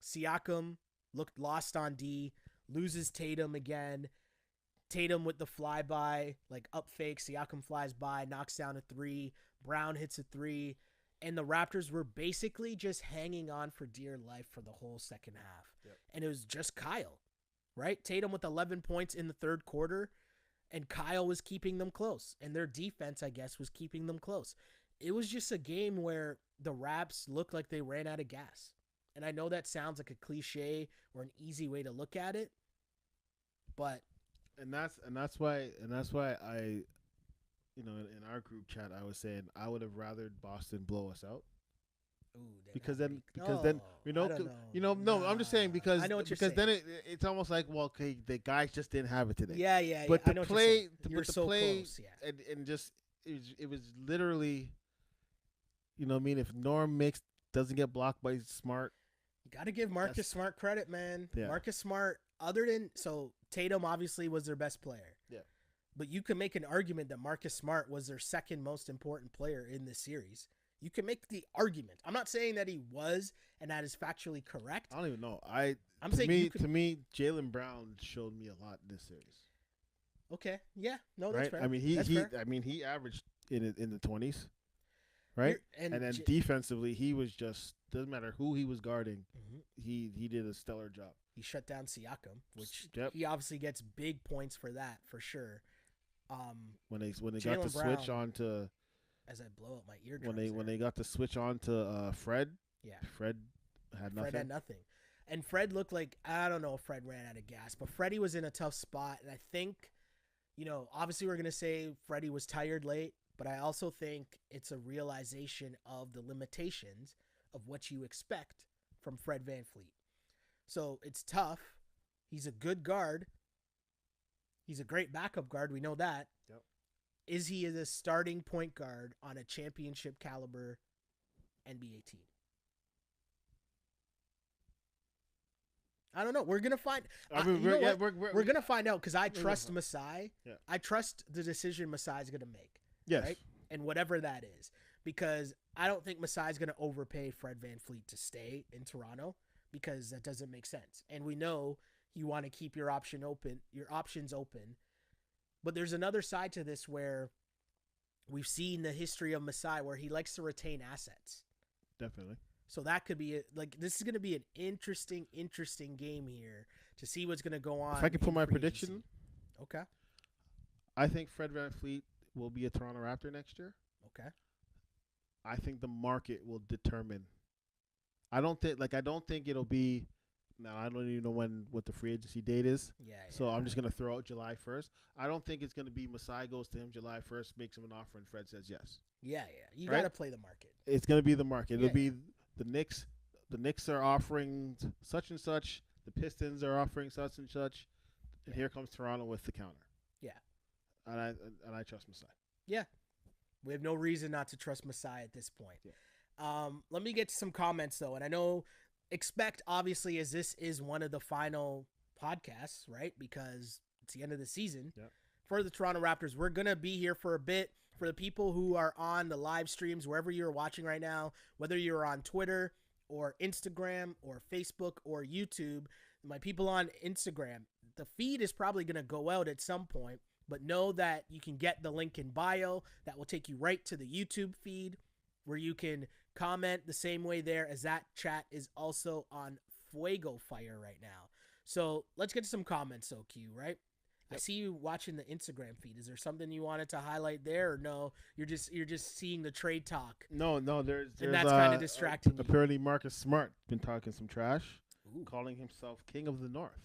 Siakam looked lost on D, loses Tatum again. Tatum with the flyby, like up fake. Siakam flies by, knocks down a 3. Brown hits a 3. And the Raptors were basically just hanging on for dear life for the whole second half. Yep. And it was just Kyle, right? Tatum with 11 points in the third quarter, and Kyle was keeping them close. And their defense, I guess, was keeping them close. It was just a game where the Raps looked like they ran out of gas. And I know that sounds like a cliche or an easy way to look at it, but that's why I, in our group chat, I was saying I would have rather Boston blow us out. Ooh, I'm just saying because I know what you're because saying. then it's almost like, well, okay, the guys just didn't have it today. Yeah. But I know what you're saying. You're the so play, close, yeah. and just it was literally, if Norm doesn't get blocked by Smart. You got to give Marcus Smart credit, man. Yeah. Marcus Smart, Tatum obviously was their best player. Yeah. But you can make an argument that Marcus Smart was their second most important player in this series. You can make the argument. I'm not saying that he was, and that is factually correct. I don't even know. To me, Jaylen Brown showed me a lot in this series. Okay. Yeah. No, that's right. fair. I mean, he averaged in the 20s. Right. And then defensively, he was just doesn't matter who he was guarding. Mm-hmm. He did a stellar job. He shut down Siakam, which Yep. he obviously gets big points for that for sure. When they Jaylen got the Brown, switch on to as I blow up my eardrums. when they got the switch on to Fred. Yeah. Fred had nothing. Fred had nothing. And Fred looked like, I don't know if Fred ran out of gas, but Freddie was in a tough spot. And I think, obviously we're going to say Freddie was tired late, but I also think it's a realization of the limitations of what you expect from Fred VanVleet. So it's tough. He's a good guard. He's a great backup guard. We know that. Yep. Is he a starting point guard on a championship caliber NBA team? I don't know. We're gonna find. We're gonna find out because I trust Masai. Yeah. I trust the decision Masai's gonna make. Yes. Right? And whatever that is, because I don't think Masai's gonna overpay Fred VanVleet to stay in Toronto because that doesn't make sense. And we know you want to keep your options open. But there's another side to this where we've seen the history of Masai where he likes to retain assets. Definitely. So that could be this is going to be an interesting game here to see what's going to go on. If I could put my prediction. Okay. I think Fred VanVleet will be a Toronto Raptor next year. Okay. I think the market will determine. I don't think it'll be. Now I don't even know what the free agency date is. Yeah. So I'm just gonna throw out July 1st. I don't think it's gonna be Masai goes to him July 1st, makes him an offer, and Fred says yes. Yeah. You got to play the market. It's gonna be the market. It'll be the Knicks. the Knicks are offering such and such, the Pistons are offering such and such, and here comes Toronto with the counter. Yeah. And I trust Masai. Yeah. We have no reason not to trust Masai at this point. Yeah. Let me get to some comments, though. And I know, expect, obviously, as this is one of the final podcasts, right? Because it's the end of the season. Yeah. For the Toronto Raptors, we're going to be here for a bit. For the people who are on the live streams, wherever you're watching right now, whether you're on Twitter or Instagram or Facebook or YouTube, my people on Instagram, the feed is probably going to go out at some point, but know that you can get the link in bio. That will take you right to the YouTube feed where you can comment the same way there, as that chat is also on Fuego Fire right now. So let's get to some comments, so Q, right? Yep. I see you watching the Instagram feed. Is there something you wanted to highlight there, or no? You're just seeing the trade talk. No, there's and that's kind of distracting. Apparently, Marcus Smart been talking some trash, calling himself King of the North.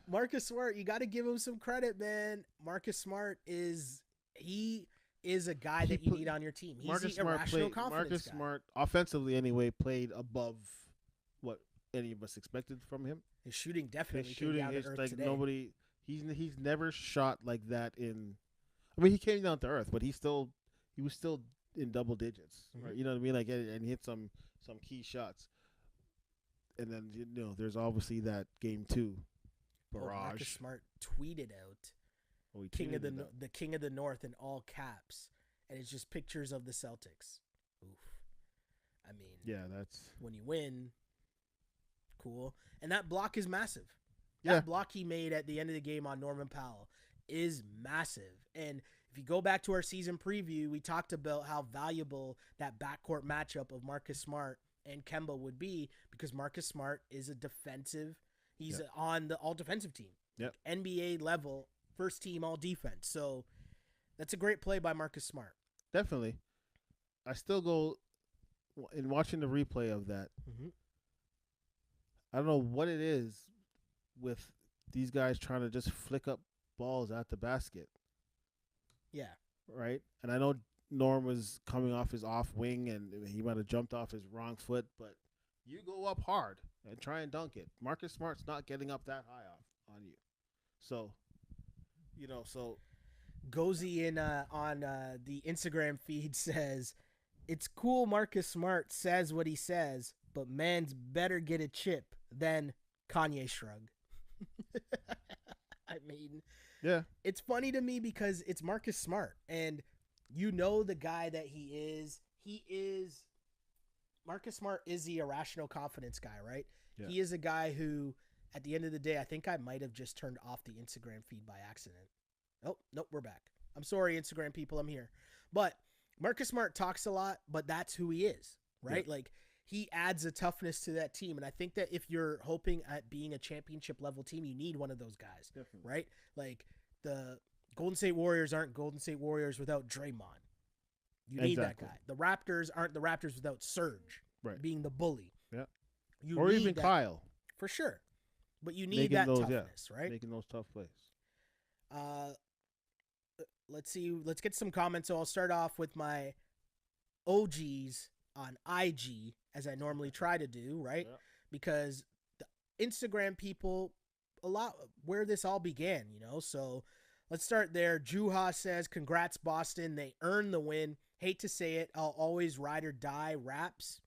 Marcus Smart, you got to give him some credit, man. Marcus Smart is a guy that you need on your team. He's the irrational confidence Marcus guy. Smart, offensively anyway, played above what any of us expected from him. His shooting definitely His shooting came down is to earth like today. nobody. He's never shot like that in. I mean, he came down to earth, but he was still in double digits, right? You know what I mean? Like, and he hit some key shots. And then there's obviously that game 2 barrage. Marcus Smart tweeted out King of the North in all caps, and it's just pictures of the Celtics. Oof. I mean, yeah, that's when you win. Cool. And that block is massive. Yeah. That block he made at the end of the game on Norman Powell is massive. And if you go back to our season preview, we talked about how valuable that backcourt matchup of Marcus Smart and Kemba would be, because Marcus Smart is a defensive. He's on the all-defensive team. Yep. NBA level, first team all-defense. So that's a great play by Marcus Smart. Definitely. I still go, in watching the replay of that, I don't know what it is with these guys trying to just flick up balls at the basket. Yeah. Right? And I know Norm was coming off his off wing and he might have jumped off his wrong foot, but you go up hard and try and dunk it. Marcus Smart's not getting up that high off on you. So, Gozy on the Instagram feed says, "It's cool Marcus Smart says what he says, but man's better get a chip than Kanye shrug." I mean, yeah, it's funny to me because it's Marcus Smart, and the guy that he is. Marcus Smart is the irrational confidence guy, right? Yeah. He is a guy who, at the end of the day, I think I might have just turned off the Instagram feed by accident. Oh, nope, we're back. I'm sorry, Instagram people, I'm here. But Marcus Smart talks a lot, but that's who he is, right? Yeah. Like, he adds a toughness to that team. And I think that if you're hoping at being a championship level team, you need one of those guys, definitely. Right? Like, the Golden State Warriors aren't Golden State Warriors without Draymond. You need that guy. The Raptors aren't the Raptors without Serge being the bully. Yeah. Or even that, Kyle. For sure. But you need that toughness, right? Making those tough plays. Let's see. Let's get some comments. So I'll start off with my OGs on IG, as I normally try to do, right? Yeah. Because the Instagram people, a lot where this all began, So let's start there. Juha says, "Congrats, Boston. They earned the win. Hate to say it. I'll always ride or die. Raps."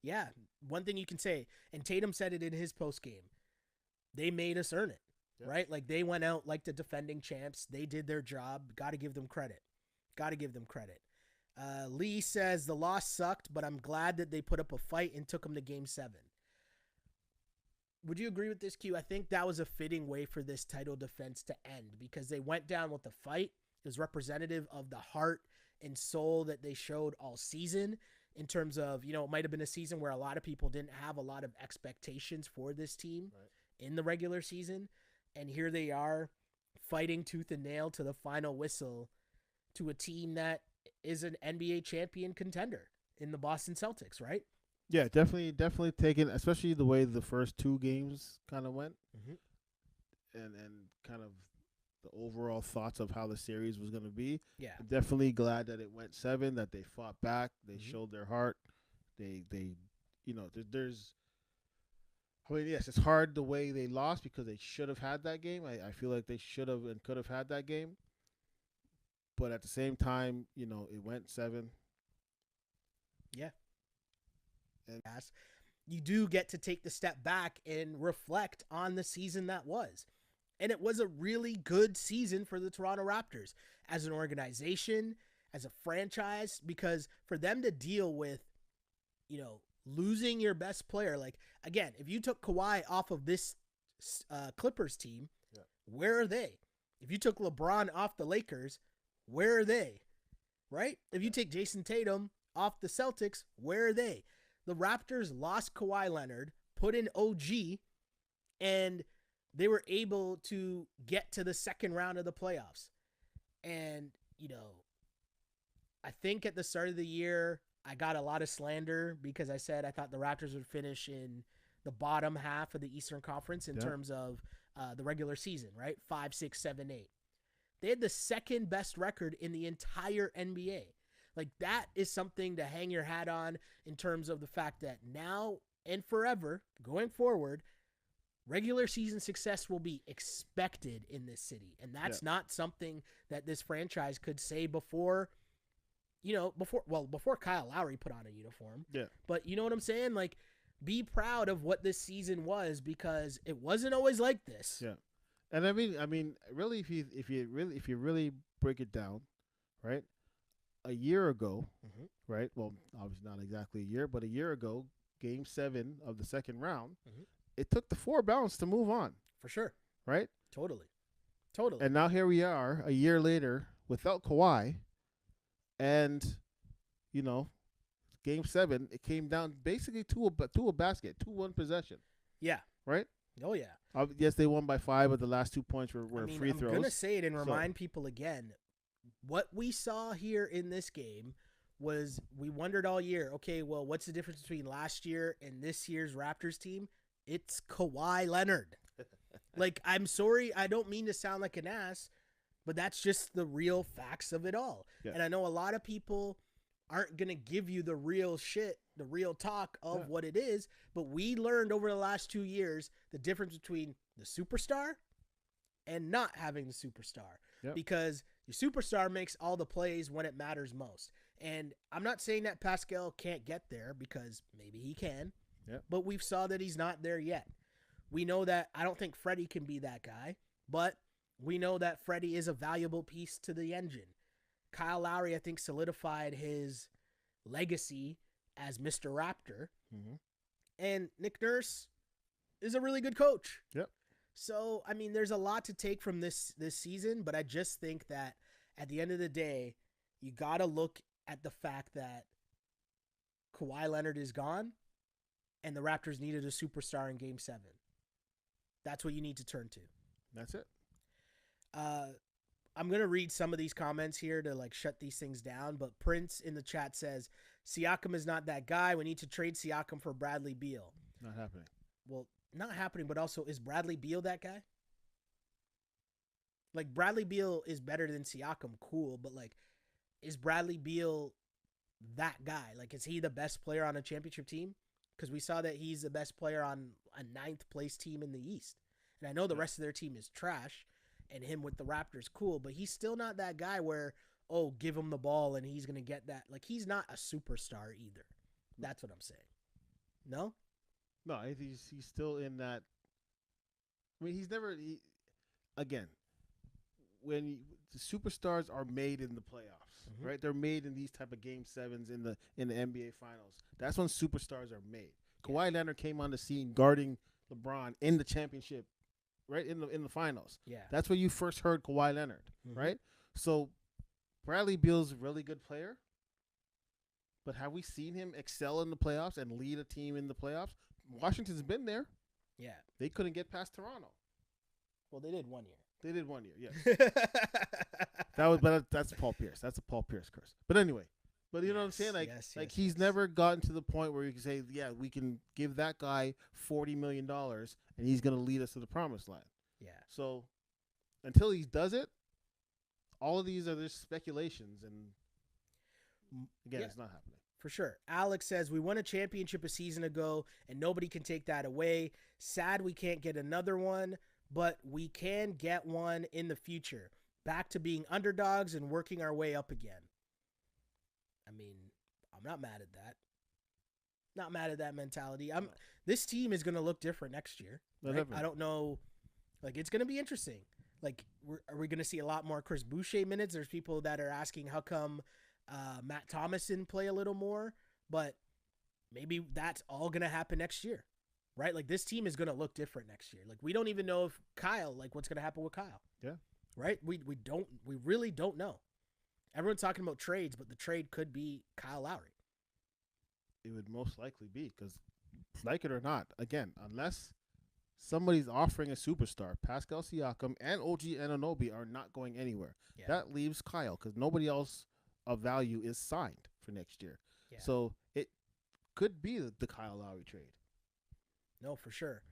Yeah, one thing you can say, and Tatum said it in his post game. They made us earn it, right? Like, they went out like the defending champs. They did their job. Got to give them credit. Lee says, "The loss sucked, but I'm glad that they put up a fight and took them to Game 7. Would you agree with this, Q? I think that was a fitting way for this title defense to end, because they went down with the fight. It was representative of the heart and soul that they showed all season, in terms of, it might have been a season where a lot of people didn't have a lot of expectations for this team in the regular season. And here they are fighting tooth and nail to the final whistle to a team that is an NBA champion contender in the Boston Celtics, right? Yeah, definitely taking, especially the way the first 2 games kind of went, and kind of the overall thoughts of how the series was going to be. Yeah. I'm definitely glad that it went 7, that they fought back, they showed their heart. They there's I mean, yes, it's hard the way they lost because they should have had that game. I feel like they should have and could have had that game. But at the same time, it went 7. Yeah. And you do get to take the step back and reflect on the season that was. And it was a really good season for the Toronto Raptors as an organization, as a franchise, because for them to deal with, losing your best player, like, again, if you took Kawhi off of this Clippers team, where are they? If you took LeBron off the Lakers, where are they? Right? If you take Jason Tatum off the Celtics, where are they? The Raptors lost Kawhi Leonard, put in OG, and they were able to get to the second round of the playoffs. And, I think at the start of the year, I got a lot of slander because I said I thought the Raptors would finish in the bottom half of the Eastern Conference in terms of the regular season, right? 5, 6, 7, 8. They had the second best record in the entire NBA. Like, that is something to hang your hat on in terms of the fact that now and forever, going forward, regular season success will be expected in this city. And that's not something that this franchise could say before Kyle Lowry put on a uniform. Yeah. But you know what I'm saying? Like, be proud of what this season was because it wasn't always like this. Yeah. And I mean, really, if you really break it down, right? A year ago, right? Well, obviously not exactly a year, but a year ago, Game 7 of the second round, it took the 4 bounce to move on. For sure. Right? Totally. And now here we are, a year later, without Kawhi, and Game 7, it came down basically to a basket, 2-1 possession. Yeah. Right? Oh, yeah. Yes, they won by 5, but the last 2 points were free throws. I'm going to say it and remind people again. What we saw here in this game was we wondered all year, okay, well, what's the difference between last year and this year's Raptors team? It's Kawhi Leonard. Like, I'm sorry, I don't mean to sound like an ass, but that's just the real facts of it all. Yeah. And I know a lot of people aren't going to give you the real shit, the real talk of what it is, but we learned over the last 2 years the difference between the superstar and not having the superstar. Yep. Because your superstar makes all the plays when it matters most. And I'm not saying that Pascal can't get there because maybe he can, but we've saw that he's not there yet. We know that I don't think Freddie can be that guy, but we know that Freddie is a valuable piece to the engine. Kyle Lowry, I think, solidified his legacy as Mr. Raptor. And Nick Nurse is a really good coach. Yep. So, I mean, there's a lot to take from this season, but I just think that at the end of the day, you got to look at the fact that Kawhi Leonard is gone and the Raptors needed a superstar in Game 7. That's what you need to turn to. That's it. I'm going to read some of these comments here to shut these things down, but Prince in the chat says, Siakam is not that guy. We need to trade Siakam for Bradley Beal. Not happening. Well, not happening, but also, is Bradley Beal that guy? Like, Bradley Beal is better than Siakam, cool, but, is Bradley Beal that guy? Like, is he the best player on a championship team? Because we saw that he's the best player on a 9th place team in the East. And I know the rest of their team is trash, and him with the Raptors, cool, but he's still not that guy where, give him the ball and he's going to get that. Like, he's not a superstar either. That's what I'm saying. No? No, he's still in that. I mean, again, when the superstars are made in the playoffs, right? They're made in these type of Game 7s in the NBA Finals. That's when superstars are made. Kawhi Leonard came on the scene guarding LeBron in the championship, right? In the finals. Yeah. That's where you first heard Kawhi Leonard, right? So Bradley Beal's a really good player. But have we seen him excel in the playoffs and lead a team in the playoffs? Washington's been there. Yeah. They couldn't get past Toronto. Well, they did 1 year. They did 1 year, yes. That's Paul Pierce. That's a Paul Pierce curse. But anyway, you know what I'm saying? He's never gotten to the point where you can say, we can give that guy $40 million and he's going to lead us to the promised land. Yeah. So until he does it, all of these are just speculations, and again, it's not happening. For sure. Alex says, we won a championship a season ago, and nobody can take that away. Sad we can't get another one, but we can get one in the future. Back to being underdogs and working our way up again. I mean, I'm not mad at that. Not mad at that mentality. This team is going to look different next year. Right? I don't know. Like, it's going to be interesting. Like, are we going to see a lot more Chris Boucher minutes? There's people that are asking how come Matt Thomason play a little more, but maybe that's all going to happen next year, right? Like, this team is going to look different next year. Like, we don't even know if Kyle, like, what's going to happen with Kyle. Yeah. Right? We really don't know. Everyone's talking about trades, but the trade could be Kyle Lowry. It would most likely be, because like it or not, again, unless somebody's offering a superstar, Pascal Siakam and OG Anunoby are not going anywhere. Yeah. That leaves Kyle, because nobody else of value is signed for next year. Yeah. So it could be the Kyle Lowry trade. No, for sure.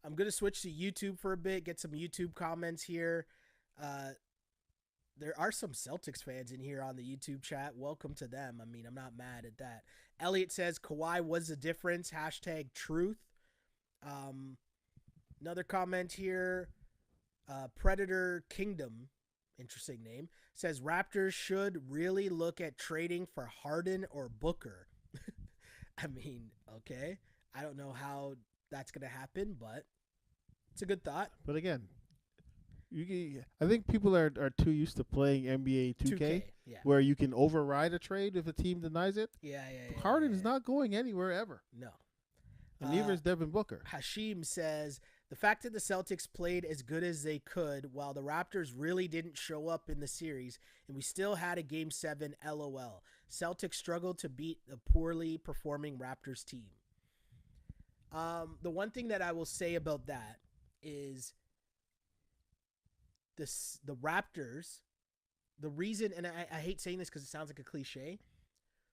I'm going to switch to YouTube for a bit, get some YouTube comments here. There are some Celtics fans in here on the YouTube chat. Welcome to them. I mean, I'm not mad at that. Elliot says, Kawhi was the difference. #truth. Another comment here. Predator Kingdom, interesting name, says Raptors should really look at trading for Harden or Booker. I mean, okay. I don't know how that's going to happen, but it's a good thought. But again, I think people are too used to playing NBA 2K yeah. where you can override a trade if a team denies it. Yeah. Harden is not going anywhere ever. No. And neither is Devin Booker. Hashim says, the fact that the Celtics played as good as they could while the Raptors really didn't show up in the series and we still had a Game 7 LOL. Celtics struggled to beat the poorly performing Raptors team. The one thing that I will say about that is the Raptors, the reason, and I hate saying this because it sounds like a cliche,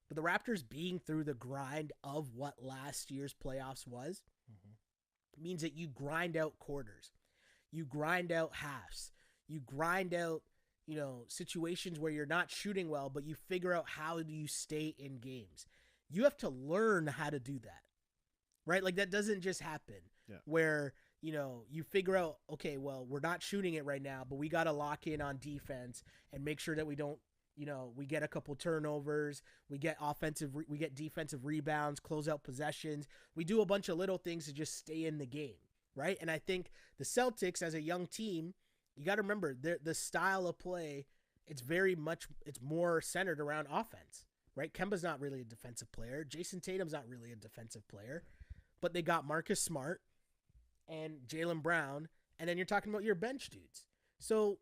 but the Raptors being through the grind of what last year's playoffs was means that you grind out quarters, you grind out halves, you grind out, situations where you're not shooting well, but you figure out how do you stay in games. You have to learn how to do that, right? Like, that doesn't just happen where you figure out, okay, well, we're not shooting it right now, but we got to lock in on defense and make sure that we don't, we get a couple turnovers, we get defensive rebounds, close out possessions. We do a bunch of little things to just stay in the game, right? And I think the Celtics, as a young team, you got to remember the style of play, it's more centered around offense, right? Kemba's not really a defensive player. Jason Tatum's not really a defensive player, but they got Marcus Smart and Jaylen Brown, and then you're talking about your bench dudes. So,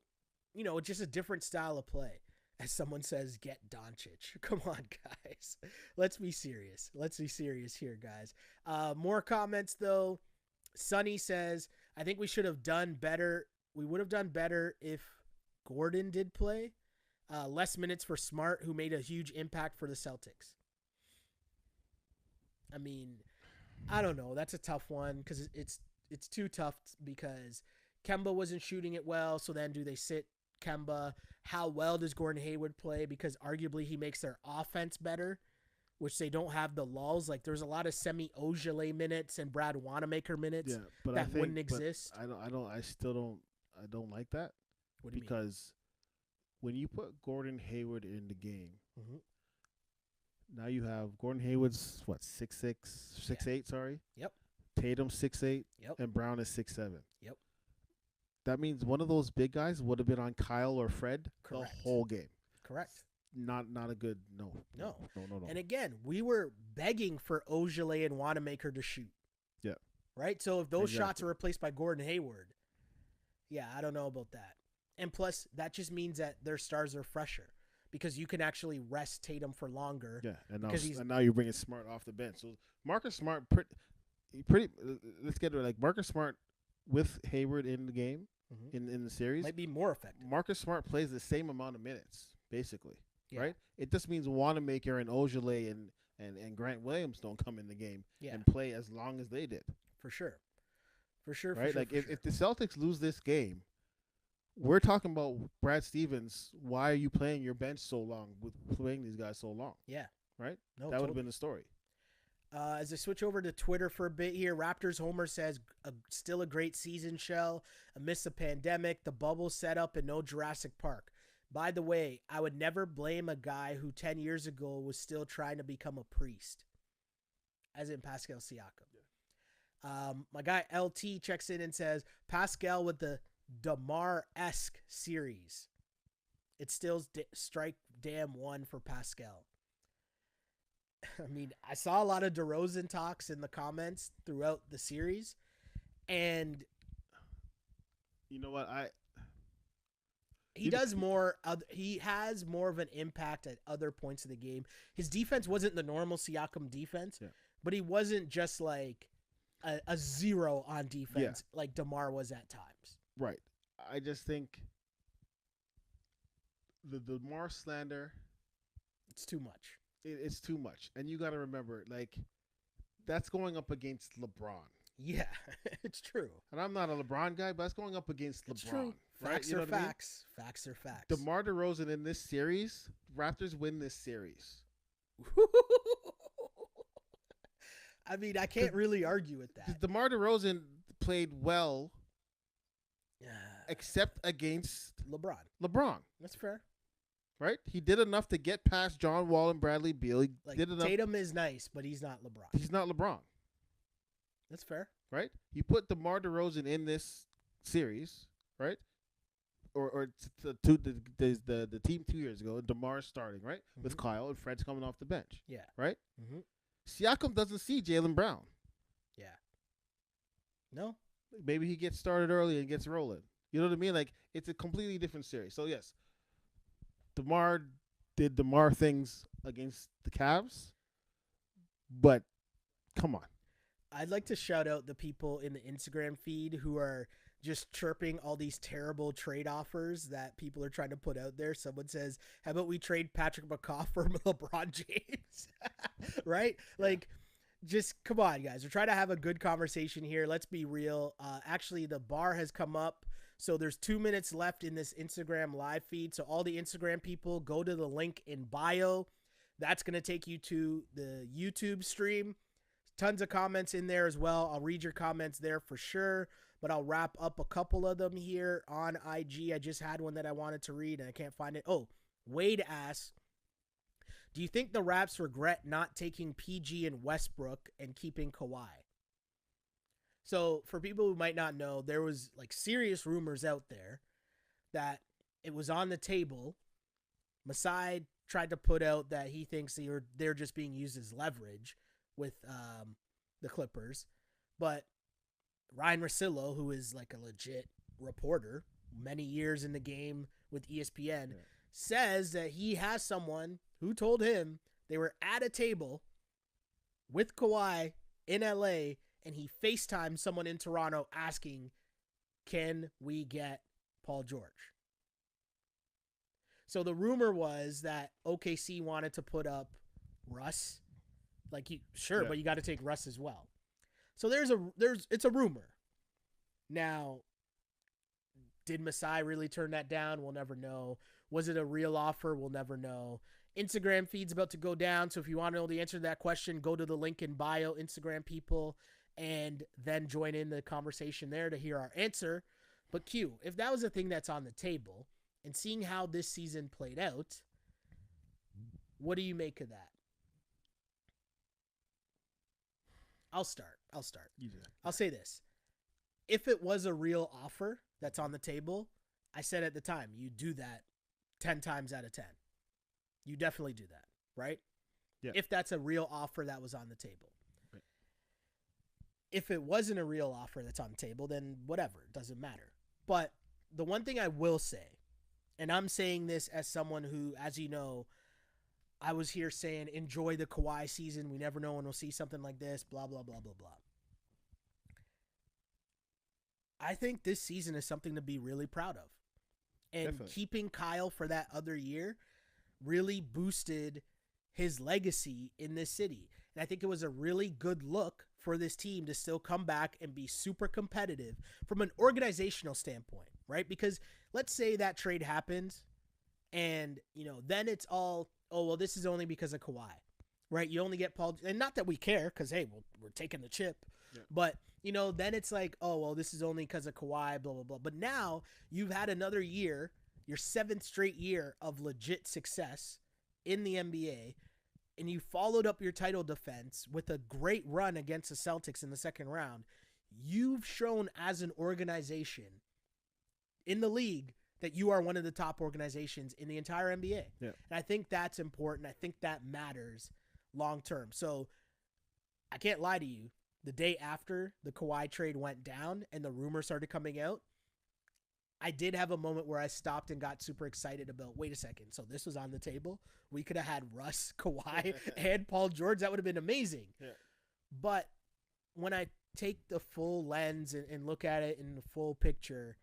it's just a different style of play. As someone says, get Doncic. Come on, guys. Let's be serious. Let's be serious here, guys. More comments, though. Sonny says, I think we should have done better. We would have done better if Gordon did play. Less minutes for Smart, who made a huge impact for the Celtics. I mean, I don't know. That's a tough one because it's too tough because Kemba wasn't shooting it well. So then do they sit Kemba? How well does Gordon Hayward play? Because arguably he makes their offense better, which they don't have the lulls. Like, there's a lot of Semi Ojeleye minutes and Brad Wanamaker minutes that wouldn't exist. I don't like that. What do you mean? Because when you put Gordon Hayward in the game, now you have Gordon Hayward's 6'6", 6'8", sorry. Yep. Tatum 6'8", yep. and Brown is 6'7". Yep. That means one of those big guys would have been on Kyle or Fred the whole game. Correct. Not a good no. And again, we were begging for Ojeleye and Wanamaker to shoot. Yeah. Right? So if those shots are replaced by Gordon Hayward, I don't know about that. And plus, that just means that their stars are fresher because you can actually rest Tatum for longer. Yeah, and now you're bringing Smart off the bench. So Marcus Smart, pretty. Let's get it. Like, Marcus Smart with Hayward in the game, in the series, might be more effective. Marcus Smart plays the same amount of minutes, basically, right? It just means Wanamaker and Ojeleye and Grant Williams don't come in the game and play as long as they did. For sure. Right? If the Celtics lose this game, we're talking about Brad Stevens. Why are you playing your bench so long with playing these guys so long? Yeah. Right? No, that would have been the story. As I switch over to Twitter for a bit here, Raptors Homer says, still a great season, Shell. Amidst the pandemic, the bubble set up, and no Jurassic Park. By the way, I would never blame a guy who 10 years ago was still trying to become a priest. As in Pascal Siakam. Yeah. My guy LT checks in and says, Pascal with the DeMar-esque series. It's still strike damn one for Pascal. I mean, I saw a lot of DeRozan talks in the comments throughout the series, and you know what? He does more. He has more of an impact at other points of the game. His defense wasn't the normal Siakam defense, but he wasn't just like a zero on defense like DeMar was at times. Right. I just think the DeMar slander, it's too much. It's too much. And you got to remember, like, that's going up against LeBron. Yeah, it's true. And I'm not a LeBron guy, but that's going up against LeBron. It's true. Right? Facts are facts. I mean? Facts are facts. DeMar DeRozan in this series, Raptors win this series. I mean, I can't really argue with that. DeMar DeRozan played well, except against LeBron. That's fair. Right? He did enough to get past John Wall and Bradley Beal. He did enough. Tatum is nice, but he's not LeBron. He's not LeBron. That's fair. Right? You put DeMar DeRozan in this series, right? Or the team 2 years ago, DeMar starting, right? Mm-hmm. With Kyle and Fred's coming off the bench. Yeah. Right? Mm-hmm. Siakam doesn't see Jaylen Brown. Yeah. No. Maybe he gets started early and gets rolling. You know what I mean? Like, it's a completely different series. So, yes. DeMar did DeMar things against the Cavs, but come on. I'd like to shout out the people in the Instagram feed who are just chirping all these terrible trade offers that people are trying to put out there. Someone says, how about we trade Patrick McCaw for LeBron James? Right? Like, just come on, guys. We're trying to have a good conversation here. Let's be real. Actually, the bar has come up. So there's 2 minutes left in this Instagram live feed. So all the Instagram people, go to the link in bio. That's going to take you to the YouTube stream. Tons of comments in there as well. I'll read your comments there for sure, but I'll wrap up a couple of them here on IG. I just had one that I wanted to read and I can't find it. Oh, Wade asks, do you think the Raps regret not taking PG and Westbrook and keeping Kawhi? So for people who might not know, there was like serious rumors out there that it was on the table. Masai tried to put out that he thinks they're just being used as leverage with the Clippers. But Ryan Russillo, who is like a legit reporter, many years in the game with ESPN, says that he has someone who told him they were at a table with Kawhi in LA, and he FaceTimed someone in Toronto asking, can we get Paul George? So the rumor was that OKC wanted to put up Russ. Like, but you got to take Russ as well. So it's a rumor. Now, did Masai really turn that down? We'll never know. Was it a real offer? We'll never know. Instagram feed's about to go down. So if you want to know the answer to that question, go to the link in bio, Instagram people, and then join in the conversation there to hear our answer. But Q, if that was a thing that's on the table, and seeing how this season played out, what do you make of that? I'll start. I'll say this. If it was a real offer that's on the table, I said at the time, you do that 10 times out of 10. You definitely do that, right? Yeah. If that's a real offer that was on the table. Right. If it wasn't a real offer that's on the table, then whatever, it doesn't matter. But the one thing I will say, and I'm saying this as someone who, as you know, I was here saying, enjoy the Kawhi season. We never know when we'll see something like this, blah, blah, blah, blah, blah. I think this season is something to be really proud of. And Definitely. Keeping Kyle for that other year really boosted his legacy in this city. And I think it was a really good look for this team to still come back and be super competitive from an organizational standpoint, right? Because let's say that trade happens and, then it's all, oh, well, this is only because of Kawhi, right? You only get Paul, and not that we care because, hey, we're taking the chip. Yeah. But, then it's like, oh, well, this is only because of Kawhi, blah, blah, blah. But now you've had another year, your 7th straight year of legit success in the NBA, and you followed up your title defense with a great run against the Celtics in the second round. You've shown as an organization in the league that you are one of the top organizations in the entire NBA. Yeah. And I think that's important. I think that matters long term. So I can't lie to you. The day after the Kawhi trade went down and the rumors started coming out, I did have a moment where I stopped and got super excited about, wait a second, so this was on the table? We could have had Russ, Kawhi, and Paul George. That would have been amazing. Yeah. But when I take the full lens and look at it in the full picture,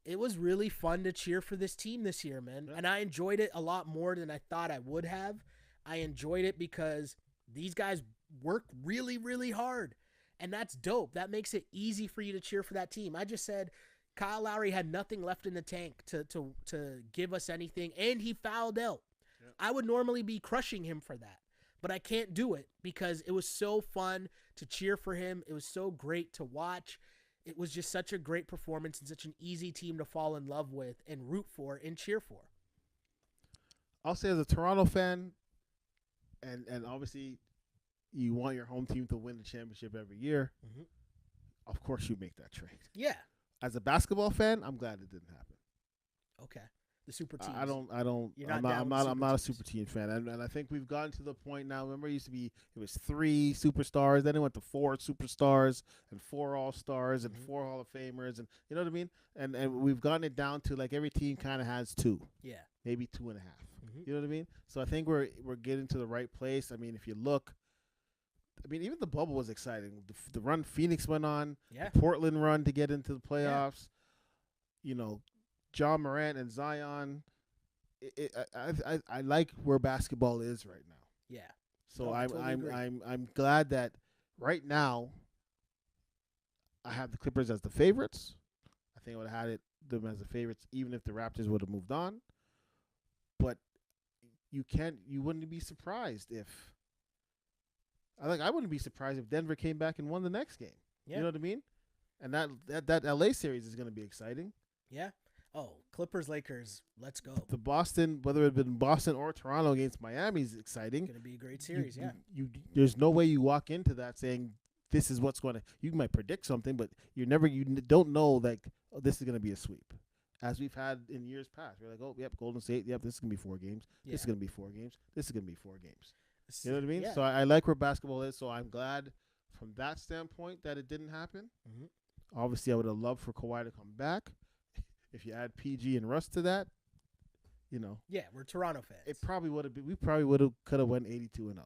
it was really fun to cheer for this team this year, man. Yeah. And I enjoyed it a lot more than I thought I would have. I enjoyed it because these guys work really, really hard. And that's dope. That makes it easy for you to cheer for that team. I just said Kyle Lowry had nothing left in the tank to give us anything, and he fouled out. Yep. I would normally be crushing him for that, but I can't do it because it was so fun to cheer for him. It was so great to watch. It was just such a great performance and such an easy team to fall in love with and root for and cheer for. I'll say as a Toronto fan, and obviously you want your home team to win the championship every year, of course you make that trade. Yeah. As a basketball fan, I'm glad it didn't happen. Okay. The super teams. I'm not a super team fan. And I think we've gotten to the point now. Remember, it used to be, it was 3 superstars. Then it went to 4 superstars and 4 all-stars and 4 Hall of Famers. And you know what I mean? And we've gotten it down to like every team kind of has 2. Yeah. Maybe 2.5. You know what I mean? So I think we're getting to the right place. I mean, if you look, even the bubble was exciting. The run Phoenix went on, the Portland run to get into the playoffs. Yeah. John Morant and Zion. I like where basketball is right now. Yeah. So I'm glad that right now I have the Clippers as the favorites. I think I would have had them as the favorites even if the Raptors would have moved on. But you wouldn't be surprised if. I wouldn't be surprised if Denver came back and won the next game. Yeah. You know what I mean? And that LA series is going to be exciting. Yeah. Oh, Clippers, Lakers, let's go. The Boston, whether it had been Boston or Toronto against Miami, is exciting. It's going to be a great series, There's no way you walk into that saying this is what's going to. You might predict something, but you don't know this is going to be a sweep, as we've had in years past. We're like, oh, yep, Golden State, yep, this is going to be 4 games. Yeah. This is going to be 4 games. This is going to be 4 games. You know what I mean? Yeah. So I like where basketball is. So I'm glad from that standpoint that it didn't happen. Obviously, I would have loved for Kawhi to come back. If you add PG and Russ to that, Yeah, we're Toronto fans. It probably would have been. We probably could have went 82-0.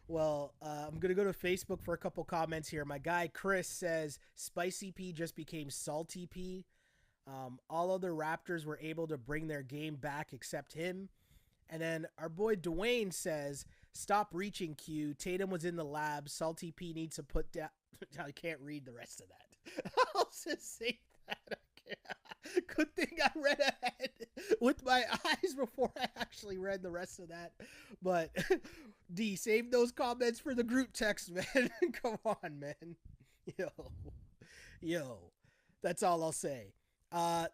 Well, I'm gonna go to Facebook for a couple comments here. My guy Chris says Spicy P just became Salty P. All other Raptors were able to bring their game back except him. And then our boy Dwayne says, stop reaching, Q. Tatum was in the lab. Salty P needs to put down. I can't read the rest of that. I'll just say that. Good thing I read ahead with my eyes before I actually read the rest of that. But, D, save those comments for the group text, man. Come on, man. Yo. That's all I'll say.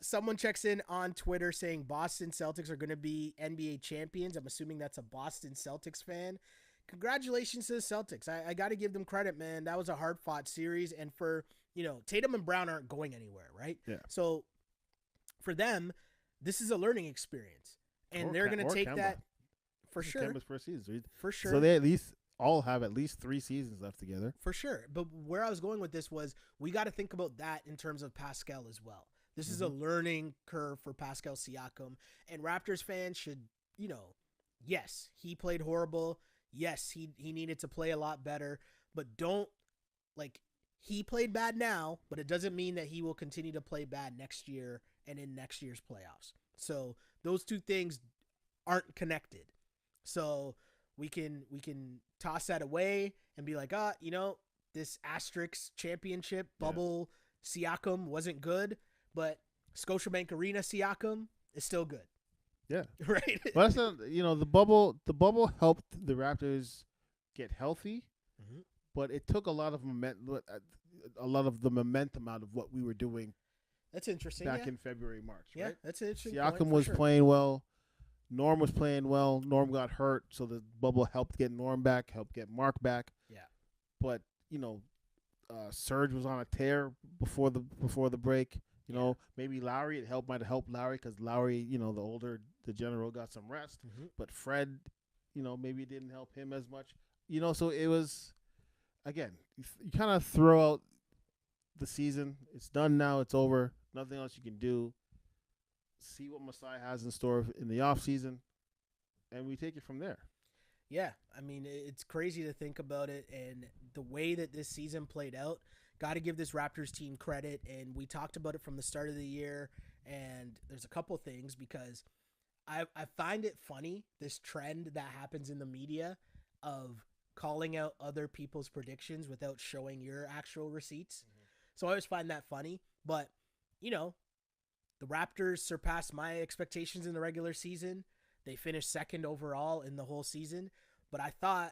Someone checks in on Twitter saying Boston Celtics are going to be NBA champions. I'm assuming that's a Boston Celtics fan. Congratulations to the Celtics. I got to give them credit, man. That was a hard-fought series. And for, Tatum and Brown aren't going anywhere, right? Yeah. So for them, this is a learning experience. And they're going to take that for sure. Kemba's first season. For sure. So they at least all have at least 3 seasons left together. For sure. But where I was going with this was we got to think about that in terms of Pascal as well. This is a learning curve for Pascal Siakam. And Raptors fans should, yes, he played horrible. Yes, he needed to play a lot better. But he played bad now, but it doesn't mean that he will continue to play bad next year and in next year's playoffs. So those two things aren't connected. So we can toss that away and be like, this asterisk championship bubble Siakam wasn't good, but Scotiabank Arena Siakam is still good. Yeah. Right. But that's not, the bubble helped the Raptors get healthy, but it took a lot of the momentum out of what we were doing. That's interesting. Back in February, March. Yeah, right? That's an interesting. Siakam was playing well. Norm was playing well. Norm got hurt, so the bubble helped get Norm back, helped get Mark back. Yeah. But Serge was on a tear before the break. Maybe Lowry, might have helped Lowry because Lowry, the general got some rest. But Fred, maybe it didn't help him as much. So it was, again, you kind of throw out the season. It's done now. It's over. Nothing else you can do. See what Masai has in store in the off season, and we take it from there. Yeah, I mean, it's crazy to think about it, and the way that this season played out. Got to give this Raptors team credit, and we talked about it from the start of the year, and there's a couple things because I find it funny, this trend that happens in the media of calling out other people's predictions without showing your actual receipts. So I always find that funny, but, the Raptors surpassed my expectations in the regular season. They finished second overall in the whole season, but I thought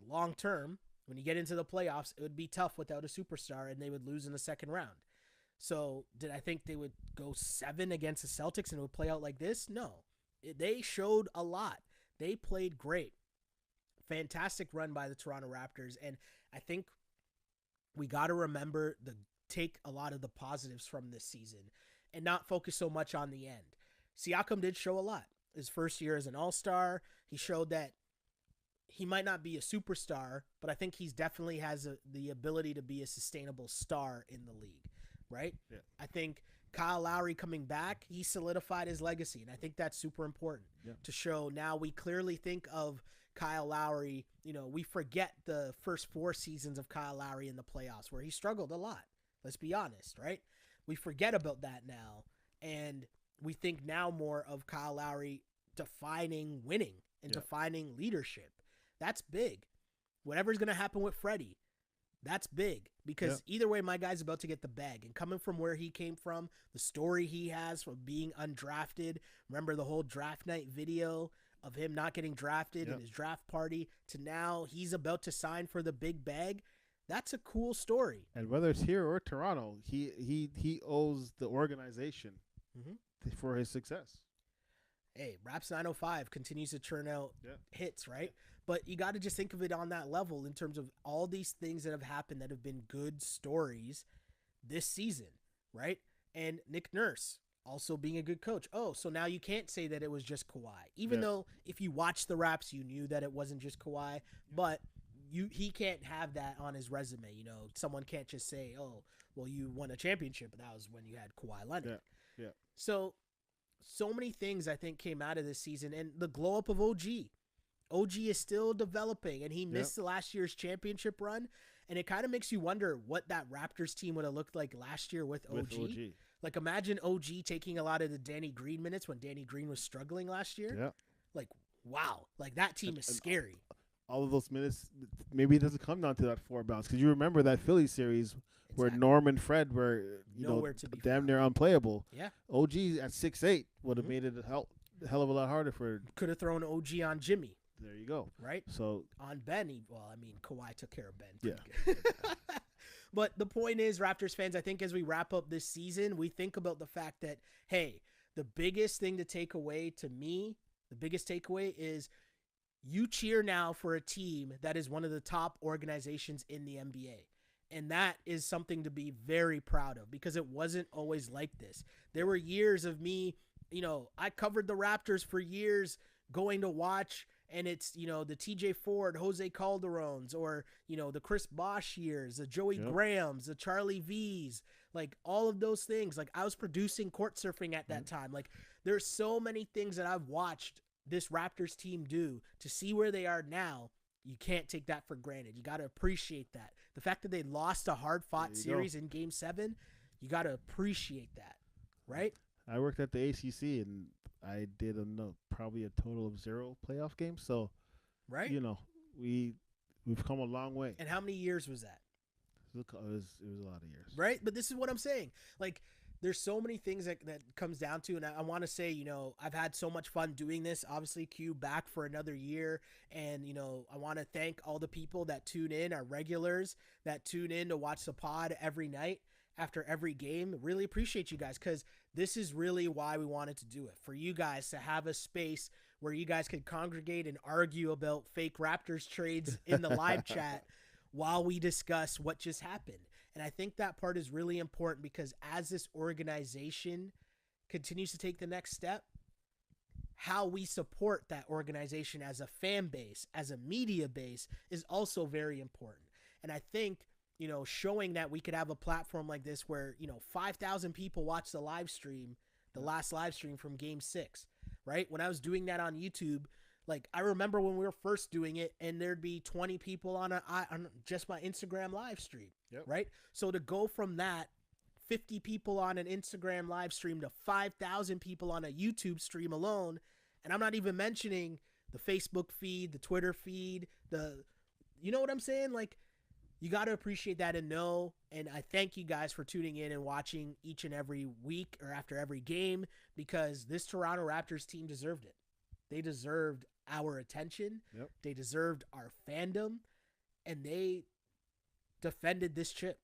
long term, when you get into the playoffs, it would be tough without a superstar, and they would lose in the second round. So did I think they would go 7 against the Celtics and it would play out like this? No. They showed a lot. They played great. Fantastic run by the Toronto Raptors, and I think we got to remember take a lot of the positives from this season and not focus so much on the end. Siakam did show a lot. His first year as an all-star, he showed that he might not be a superstar, but I think he's definitely has the ability to be a sustainable star in the league, right? Yeah. I think Kyle Lowry coming back, he solidified his legacy, and I think that's super important to show. Now we clearly think of Kyle Lowry, we forget the first 4 seasons of Kyle Lowry in the playoffs where he struggled a lot. Let's be honest, right? We forget about that now, and we think now more of Kyle Lowry defining winning and defining leadership. That's big. Whatever's going to happen with Freddie, that's big because either way, my guy's about to get the bag. And coming from where he came from, the story he has from being undrafted, remember the whole draft night video of him not getting drafted in his draft party, to now he's about to sign for the big bag. That's a cool story. And whether it's here or Toronto, he owes the organization for his success. Hey, Raps 905 continues to churn out hits, right? But you got to just think of it on that level in terms of all these things that have happened that have been good stories this season, right? And Nick Nurse also being a good coach. Oh, so now you can't say that it was just Kawhi. Even though if you watch the Raps, you knew that it wasn't just Kawhi. But he can't have that on his resume. Someone can't just say, oh, well, you won a championship, but that was when you had Kawhi Leonard. Yeah. So many things I think came out of this season, and the glow up of OG. OG is still developing, and he missed last year's championship run, and it kind of makes you wonder what that Raptors team would have looked like last year with OG. Like, imagine OG taking a lot of the Danny Green minutes when Danny Green was struggling last year. Yeah. Like, wow. Like, that team is scary. All of those minutes, maybe it doesn't come down to that 4 bounce, because you remember that Philly series where Norm and Fred were damn near unplayable. Yeah. OG at 6'8" would have made it a hell of a lot harder for. Could have thrown OG on Jimmy. There you go. Right? So on Ben, Kawhi took care of Ben. Yeah. But the point is, Raptors fans, I think as we wrap up this season, we think about the fact that, hey, the biggest thing to take away to me, the biggest takeaway is you cheer now for a team that is one of the top organizations in the NBA. And that is something to be very proud of because it wasn't always like this. There were years of me, I covered the Raptors for years going to watch, and it's, the TJ Ford, Jose Calderones, or, the Chris Bosh years, the Joey Grahams, the Charlie V's, like all of those things. Like I was producing court surfing at that time. Like there's so many things that I've watched this Raptors team do to see where they are now. You can't take that for granted. You got to appreciate that. The fact that they lost a hard-fought series in Game 7, you got to appreciate that, right? I worked at the ACC, and I did probably a total of 0 playoff games. So Right? We've come a long way. And how many years was that? It was a lot of years. Right? But this is what I'm saying. Like, there's so many things that comes down to, and I want to say, I've had so much fun doing this. Obviously, Q back for another year, and I want to thank all the people that tune in, our regulars that tune in to watch the pod every night after every game. Really appreciate you guys, because this is really why we wanted to do it, for you guys to have a space where you guys could congregate and argue about fake Raptors trades in the live chat while we discuss what just happened. And I think that part is really important, because as this organization continues to take the next step, how we support that organization as a fan base, as a media base, is also very important. And I think, showing that we could have a platform like this where, 5,000 people watch the live stream, the last live stream from Game 6, right? When I was doing that on YouTube, like, I remember when we were first doing it, and there'd be 20 people on just my Instagram live stream, right? So to go from that 50 people on an Instagram live stream to 5,000 people on a YouTube stream alone, and I'm not even mentioning the Facebook feed, the Twitter feed, you know what I'm saying? Like, you got to appreciate that and know, and I thank you guys for tuning in and watching each and every week or after every game, because this Toronto Raptors team deserved it. They deserved our attention. Yep. They deserved our fandom, and they defended this chip.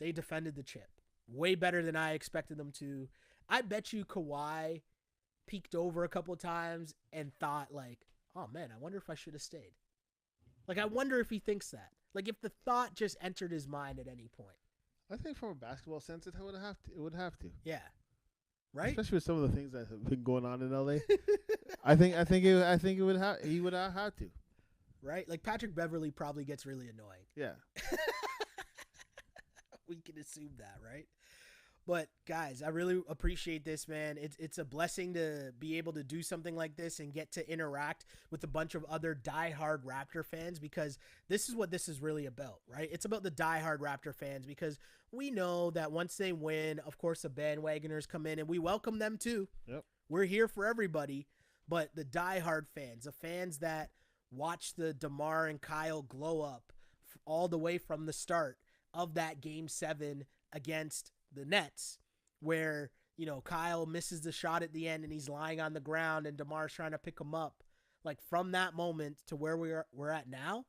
They defended the chip way better than I expected them to. I bet you Kawhi peeked over a couple of times and thought, like, oh man, I wonder if I should have stayed. Like, I wonder if he thinks that. Like, if the thought just entered his mind at any point. I think from a basketball sense, it would have to. Yeah. Right? Especially with some of the things that have been going on in LA. I think he would have to. Right? Like, Patrick Beverley probably gets really annoying. Yeah. We can assume that, right? But guys, I really appreciate this, man. It's a blessing to be able to do something like this and get to interact with a bunch of other diehard Raptor fans, because this is what this is really about, right? It's about the diehard Raptor fans, because we know that once they win, of course, the bandwagoners come in, and we welcome them too. Yep. We're here for everybody, but the diehard fans, the fans that watch the DeMar and Kyle glow up all the way from the start of that Game 7 against the Nets, where, Kyle misses the shot at the end and he's lying on the ground and DeMar's trying to pick him up. Like, from that moment to where we're at now,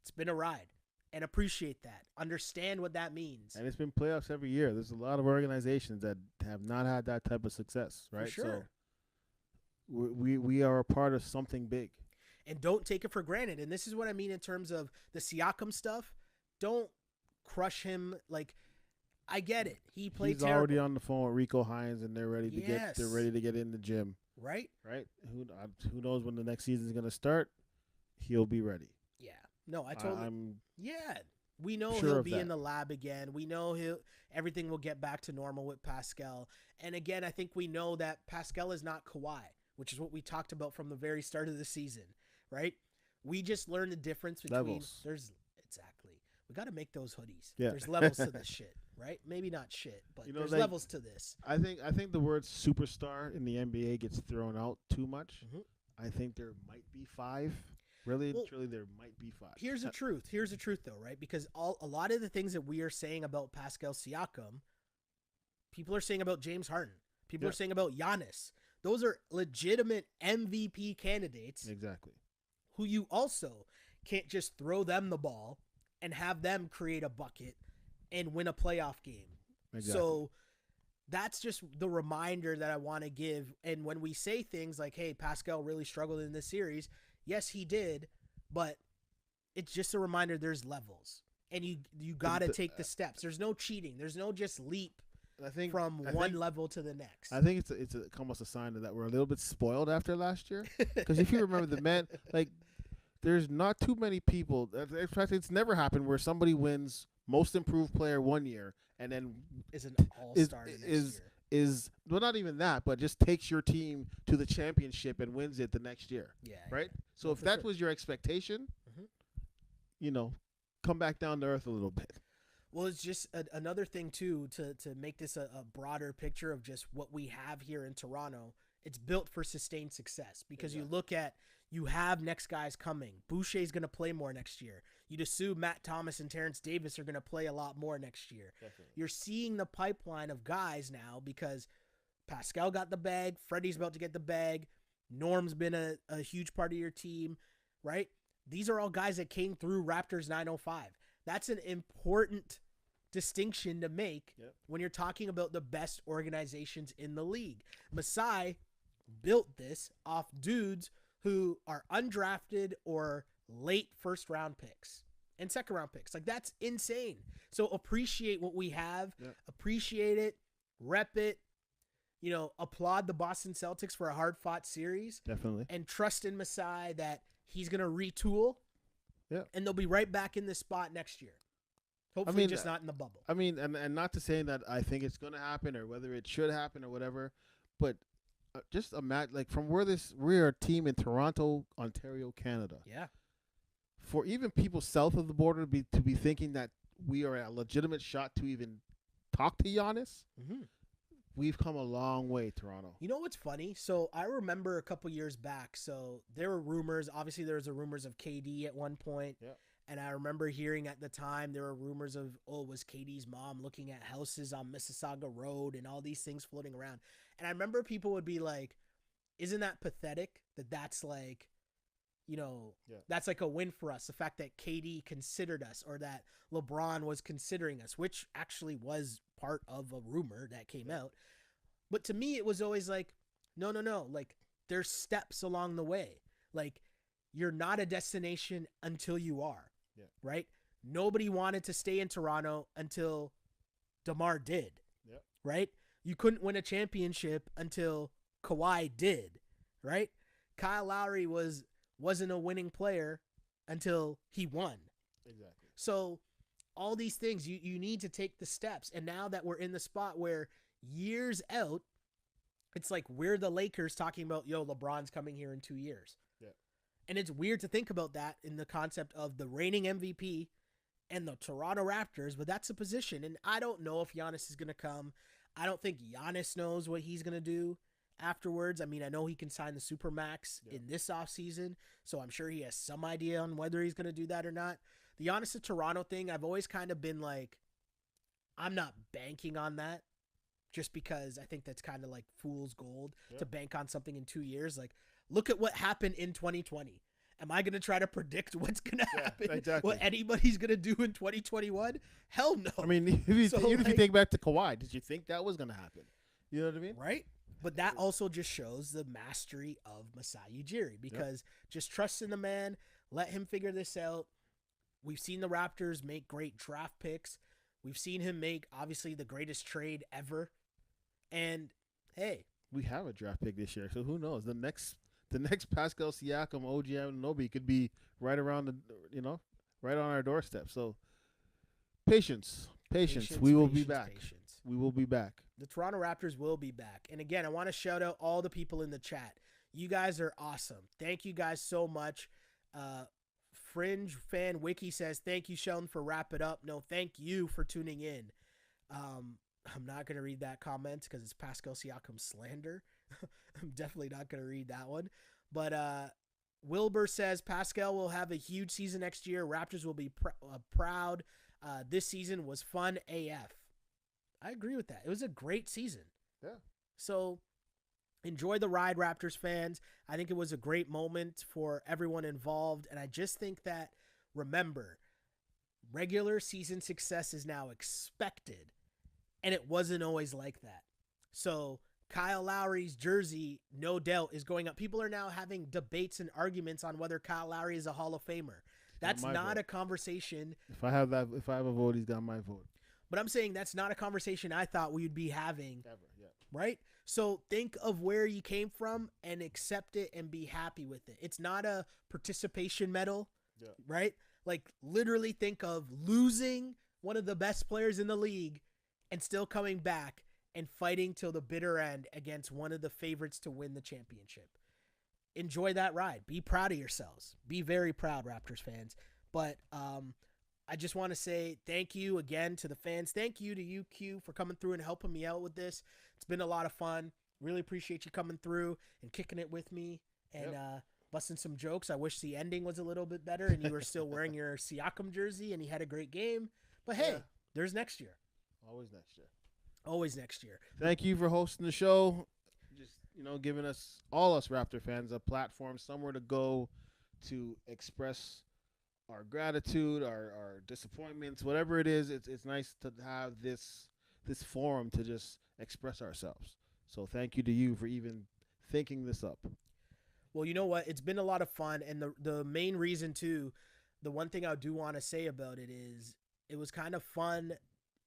it's been a ride, and appreciate that. Understand what that means. And it's been playoffs every year. There's a lot of organizations that have not had that type of success, right? For sure. So we are a part of something big. And don't take it for granted. And this is what I mean in terms of the Siakam stuff. Don't crush him. Like, I get it. He played He's terrible. already on the phone with Rico Hines, and they're ready to get in the gym. Right? Right? Who knows when the next season is going to start? He'll be ready. Yeah. No, I totally. We know sure he'll be that. in the lab again. We know everything will get back to normal with Pascal. And again, I think we know that Pascal is not Kawhi, which is what we talked about from the very start of the season, right? We just learned the difference between levels. Exactly. We got to make those hoodies. Yeah. There's levels to this shit, right? Maybe not shit, but there's levels to this. I think the word superstar in the NBA gets thrown out too much. Mm-hmm. I think there might be 5. Really, truly, there might be 5. Here's the truth. Here's the truth, though, right? Because a lot of the things that we are saying about Pascal Siakam, people are saying about James Harden. People are saying about Giannis. Those are legitimate MVP candidates. Exactly. Who you also can't just throw them the ball and have them create a bucket and win a playoff game. Exactly. So that's just the reminder that I want to give. And when we say things like, hey, Pascal really struggled in this series, yes, he did, but it's just a reminder there's levels. And you got to take the steps. There's no cheating. There's no just leap from one level to the next. I think it's almost a sign that we're a little bit spoiled after last year. Because if you remember the men, like, there's not too many people. In fact, it's never happened where somebody wins Most Improved Player one year and then is an all-star next year. Well, not even that, but just takes your team to the championship and wins it the next year. Yeah. Right? So if that was your expectation, come back down to earth a little bit. Well, it's just another thing, too, to make this a broader picture of just what we have here in Toronto. It's built for sustained success because you look at You have next guys coming. Boucher's going to play more next year. You'd assume Matt Thomas and Terrence Davis are going to play a lot more next year. Definitely. You're seeing the pipeline of guys now because Pascal got the bag. Freddie's about to get the bag. Norm's been a huge part of your team, right? These are all guys that came through Raptors 905. That's an important distinction to make when you're talking about the best organizations in the league. Masai built this off dudes who are undrafted or late first-round picks and second-round picks. Like, that's insane. So appreciate what we have. Appreciate it. Rep it. You know, applaud the Boston Celtics for a hard-fought series. Definitely. And trust in Masai that he's going to retool. And they'll be right back in this spot next year. Hopefully just not in the bubble. I mean, and not to say that I think it's going to happen or whether it should happen or whatever, but just imagine, like, from where we're a team in Toronto, Ontario, Canada. Yeah. For even people south of the border to be thinking that we are a legitimate shot to even talk to Giannis, we've come a long way, Toronto. You know what's funny? So I remember a couple years back, so there were rumors. Obviously, there was rumors of KD at one point. Yeah. And I remember hearing at the time there were rumors of, was KD's mom looking at houses on Mississauga Road and all these things floating around. And I remember people would be like, isn't that pathetic that that's like, you know, that's like a win for us. The fact that KD considered us or that LeBron was considering us, which actually was part of a rumor that came out. But to me, it was always like, no. Like, there's steps along the way. Like, you're not a destination until you are. Right? Nobody wanted to stay in Toronto until DeMar did. Right? You couldn't win a championship until Kawhi did. Right? Kyle Lowry wasn't a winning player until he won. Exactly. So all these things, you need to take the steps. And now that we're in the spot where years out, it's like we're the Lakers talking about, LeBron's coming here in 2 years. And it's weird to think about that in the concept of the reigning MVP and the Toronto Raptors, but that's a position. And I don't know if Giannis is going to come. I don't think Giannis knows what he's going to do afterwards. I mean, I know he can sign the Supermax in this offseason, so I'm sure he has some idea on whether he's going to do that or not. The Giannis to Toronto thing, I've always kind of been like, I'm not banking on that just because I think that's kind of like fool's gold to bank on something in 2 years. Like, look at what happened in 2020. Am I going to try to predict what's going to happen? Exactly. What anybody's going to do in 2021? Hell no. I mean, if you think back to Kawhi, did you think that was going to happen? You know what I mean? Right? But that also just shows the mastery of Masai Ujiri because just trust in the man, let him figure this out. We've seen the Raptors make great draft picks. We've seen him make, obviously, the greatest trade ever. And, hey. We have a draft pick this year, so who knows? The next Pascal Siakam, OG Anunoby could be right around right on our doorstep. So patience. We will be back. We will be back. The Toronto Raptors will be back. And again, I want to shout out all the people in the chat. You guys are awesome. Thank you guys so much. Fringe Fan Wiki says, thank you, Sheldon, for wrap it up. No, thank you for tuning in. I'm not going to read that comment because it's Pascal Siakam slander. I'm definitely not going to read that one. But Wilbur says, Pascal will have a huge season next year. Raptors will be proud. This season was fun AF. I agree with that. It was a great season. Yeah. So enjoy the ride, Raptors fans. I think it was a great moment for everyone involved. And I just think that, remember, regular season success is now expected. And it wasn't always like that. So Kyle Lowry's jersey, no doubt, is going up. People are now having debates and arguments on whether Kyle Lowry is a Hall of Famer. That's not a conversation. If I have a vote, he's got my vote. But I'm saying that's not a conversation I thought we would be having. Ever, yeah. Right? So think of where you came from and accept it and be happy with it. It's not a participation medal, right? Like, literally think of losing one of the best players in the league and still coming back and fighting till the bitter end against one of the favorites to win the championship. Enjoy that ride. Be proud of yourselves. Be very proud, Raptors fans. But I just want to say thank you again to the fans. Thank you to UQ for coming through and helping me out with this. It's been a lot of fun. Really appreciate you coming through and kicking it with me. And busting some jokes. I wish the ending was a little bit better and you were still wearing your Siakam jersey and he had a great game. But hey, there's next year. Always next year. Always next year. Thank you for hosting the show. Just, giving all us Raptor fans, a platform, somewhere to go to express our gratitude, our disappointments, whatever it is. It's nice to have this forum to just express ourselves. So thank you to you for even thinking this up. Well, you know what? It's been a lot of fun. And the main reason, too, the one thing I do want to say about it is it was kind of fun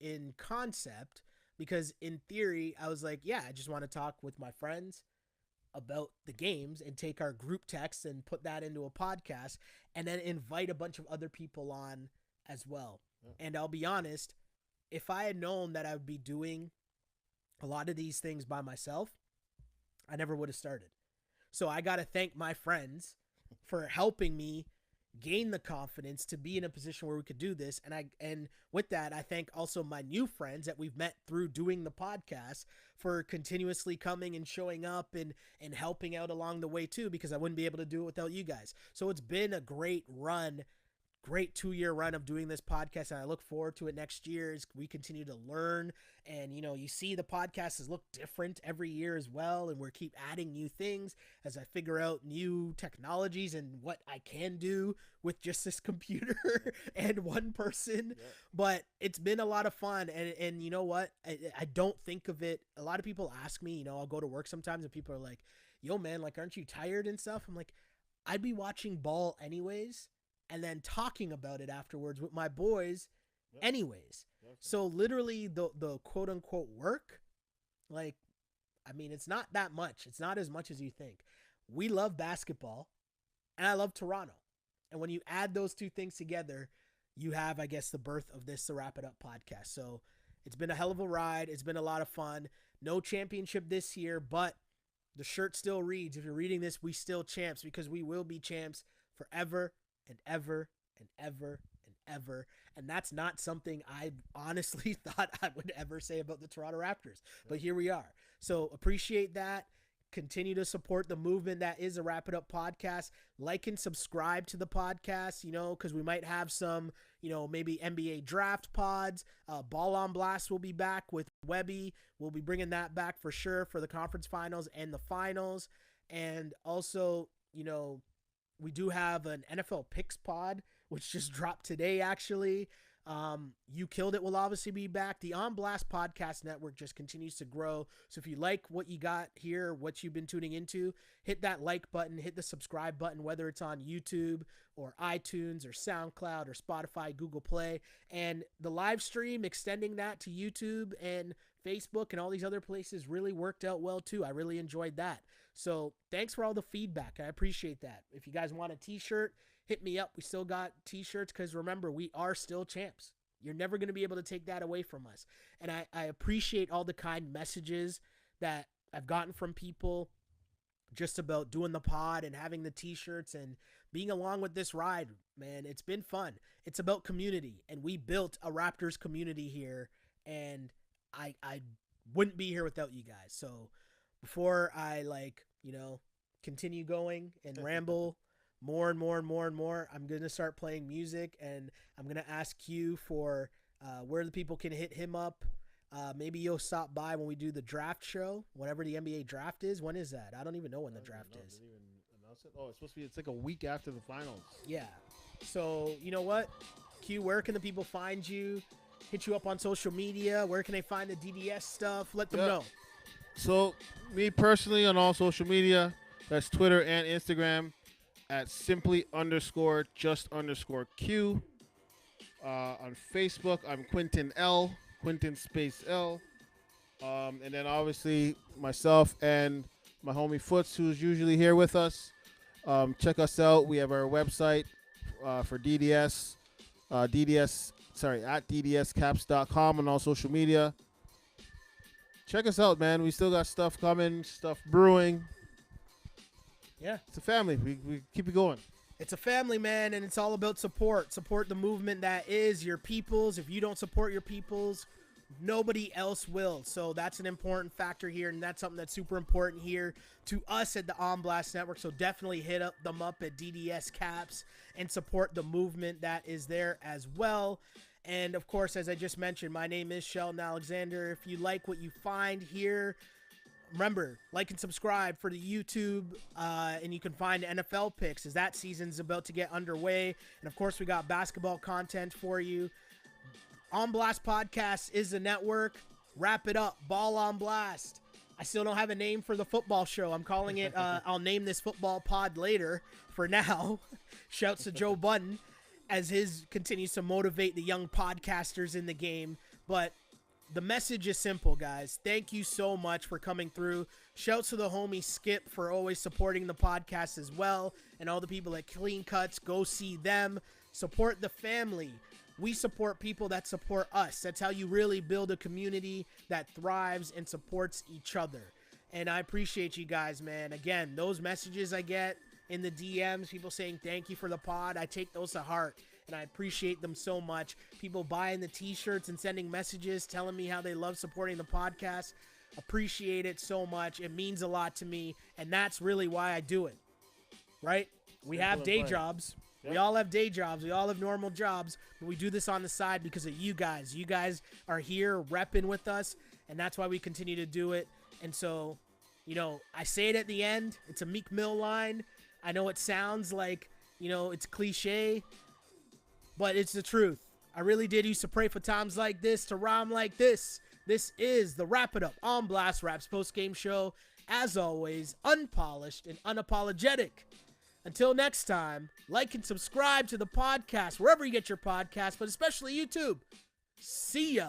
in concept because in theory, I was like, yeah, I just want to talk with my friends about the games and take our group text and put that into a podcast and then invite a bunch of other people on as well. Yeah. And I'll be honest, if I had known that I would be doing a lot of these things by myself, I never would have started. So I got to thank my friends for helping me gain the confidence to be in a position where we could do this. And with that, I thank also my new friends that we've met through doing the podcast for continuously coming and showing up and helping out along the way too, because I wouldn't be able to do it without you guys. So it's been a great run, great 2-year run of doing this podcast. And I look forward to it next year as we continue to learn. And, you see the podcasts look different every year as well. And we're keep adding new things as I figure out new technologies and what I can do with just this computer and one person. Yeah. But it's been a lot of fun. And you know what? I don't think of it. A lot of people ask me, I'll go to work sometimes and people are like, yo, man, like, aren't you tired and stuff? I'm like, I'd be watching ball anyways and then talking about it afterwards with my boys anyways. Okay. So literally the quote unquote work, like, I mean, it's not that much. It's not as much as you think. We love basketball and I love Toronto. And when you add those two things together, you have, I guess, the birth of this The Wrap It Up podcast. So it's been a hell of a ride. It's been a lot of fun. No championship this year, but the shirt still reads, if you're reading this, we still champs, because we will be champs forever and ever and ever and ever. And that's not something I honestly thought I would ever say about the Toronto Raptors. But here we are. So appreciate that. Continue to support the movement that is a Wrap It Up podcast. Like and subscribe to the podcast, because we might have some, maybe NBA draft pods. Ball on Blast will be back with Webby. We'll be bringing that back for sure for the conference finals and the finals. And also, we do have an NFL picks pod, which just dropped today, actually. You Killed It will obviously be back. The On Blast podcast network just continues to grow. So if you like what you got here, what you've been tuning into, hit that like button, hit the subscribe button, whether it's on YouTube or iTunes or SoundCloud or Spotify, Google Play, and the live stream, extending that to YouTube and Facebook and all these other places really worked out well too. I really enjoyed that. So thanks for all the feedback. I appreciate that. If you guys want a t-shirt, hit me up. We still got t-shirts because remember, we are still champs. You're never going to be able to take that away from us. And I appreciate all the kind messages that I've gotten from people just about doing the pod and having the t-shirts and being along with this ride, man. It's been fun. It's about community, and we built a Raptors community here, and I wouldn't be here without you guys. So before I continue going and ramble more and more and more and more, I'm going to start playing music, and I'm going to ask Q for where the people can hit him up. Maybe you'll stop by when we do the draft show, whenever the NBA draft is. When is that? I don't even know when the draft is. Didn't even announce it? Oh, it's like a week after the finals. Yeah. So, you know what? Q, where can the people find you? Hit you up on social media. Where can they find the DDS stuff? Let them know. So, me personally on all social media, that's Twitter and Instagram, at simply_just_Q. On Facebook, I'm Quinton L. Quinton space L. And then obviously myself and my homie Foots, who's usually here with us. Check us out. We have our website for DDS. At DDScaps.com on all social media. Check us out, man. We still got stuff coming, stuff brewing. Yeah. It's a family. We keep it going. It's a family, man, and it's all about support. Support the movement that is your peoples. If you don't support your peoples, Nobody else will. So that's an important factor here, and that's something that's super important here to us at the On Blast Network. So definitely hit them up at DDS Caps and support the movement that is there as well. And of course, as I just mentioned, my name is Sheldon Alexander. If you like what you find here, remember, like and subscribe for the YouTube, and you can find NFL picks as that season's about to get underway. And of course, we got basketball content for you. On Blast Podcast is the network. Wrap it up. Ball on Blast. I still don't have a name for the football show. I'm calling it, I'll name this football pod later. For now, shouts to Joe Budden as his continues to motivate the young podcasters in the game. But the message is simple, guys. Thank you so much for coming through. Shouts to the homie Skip for always supporting the podcast as well. And all the people at Clean Cuts, go see them. Support the family. We support people that support us. That's how you really build a community that thrives and supports each other. And I appreciate you guys, man. Again, those messages I get in the DMs, people saying thank you for the pod, I take those to heart. And I appreciate them so much. People buying the t-shirts and sending messages telling me how they love supporting the podcast. Appreciate it so much. It means a lot to me. And that's really why I do it. Right? We have day jobs. Yep. We all have day jobs. We all have normal jobs. But we do this on the side because of you guys. You guys are here repping with us. And that's why we continue to do it. And so, you know, I say it at the end. It's a Meek Mill line. I know it sounds like, you know, it's cliche. But it's the truth. I really did used to pray for times like this to rhyme like this. This is the Wrap It Up On Blast Raps post-game show. As always, unpolished and unapologetic. Until next time, like and subscribe to the podcast wherever you get your podcast, but especially YouTube. See ya.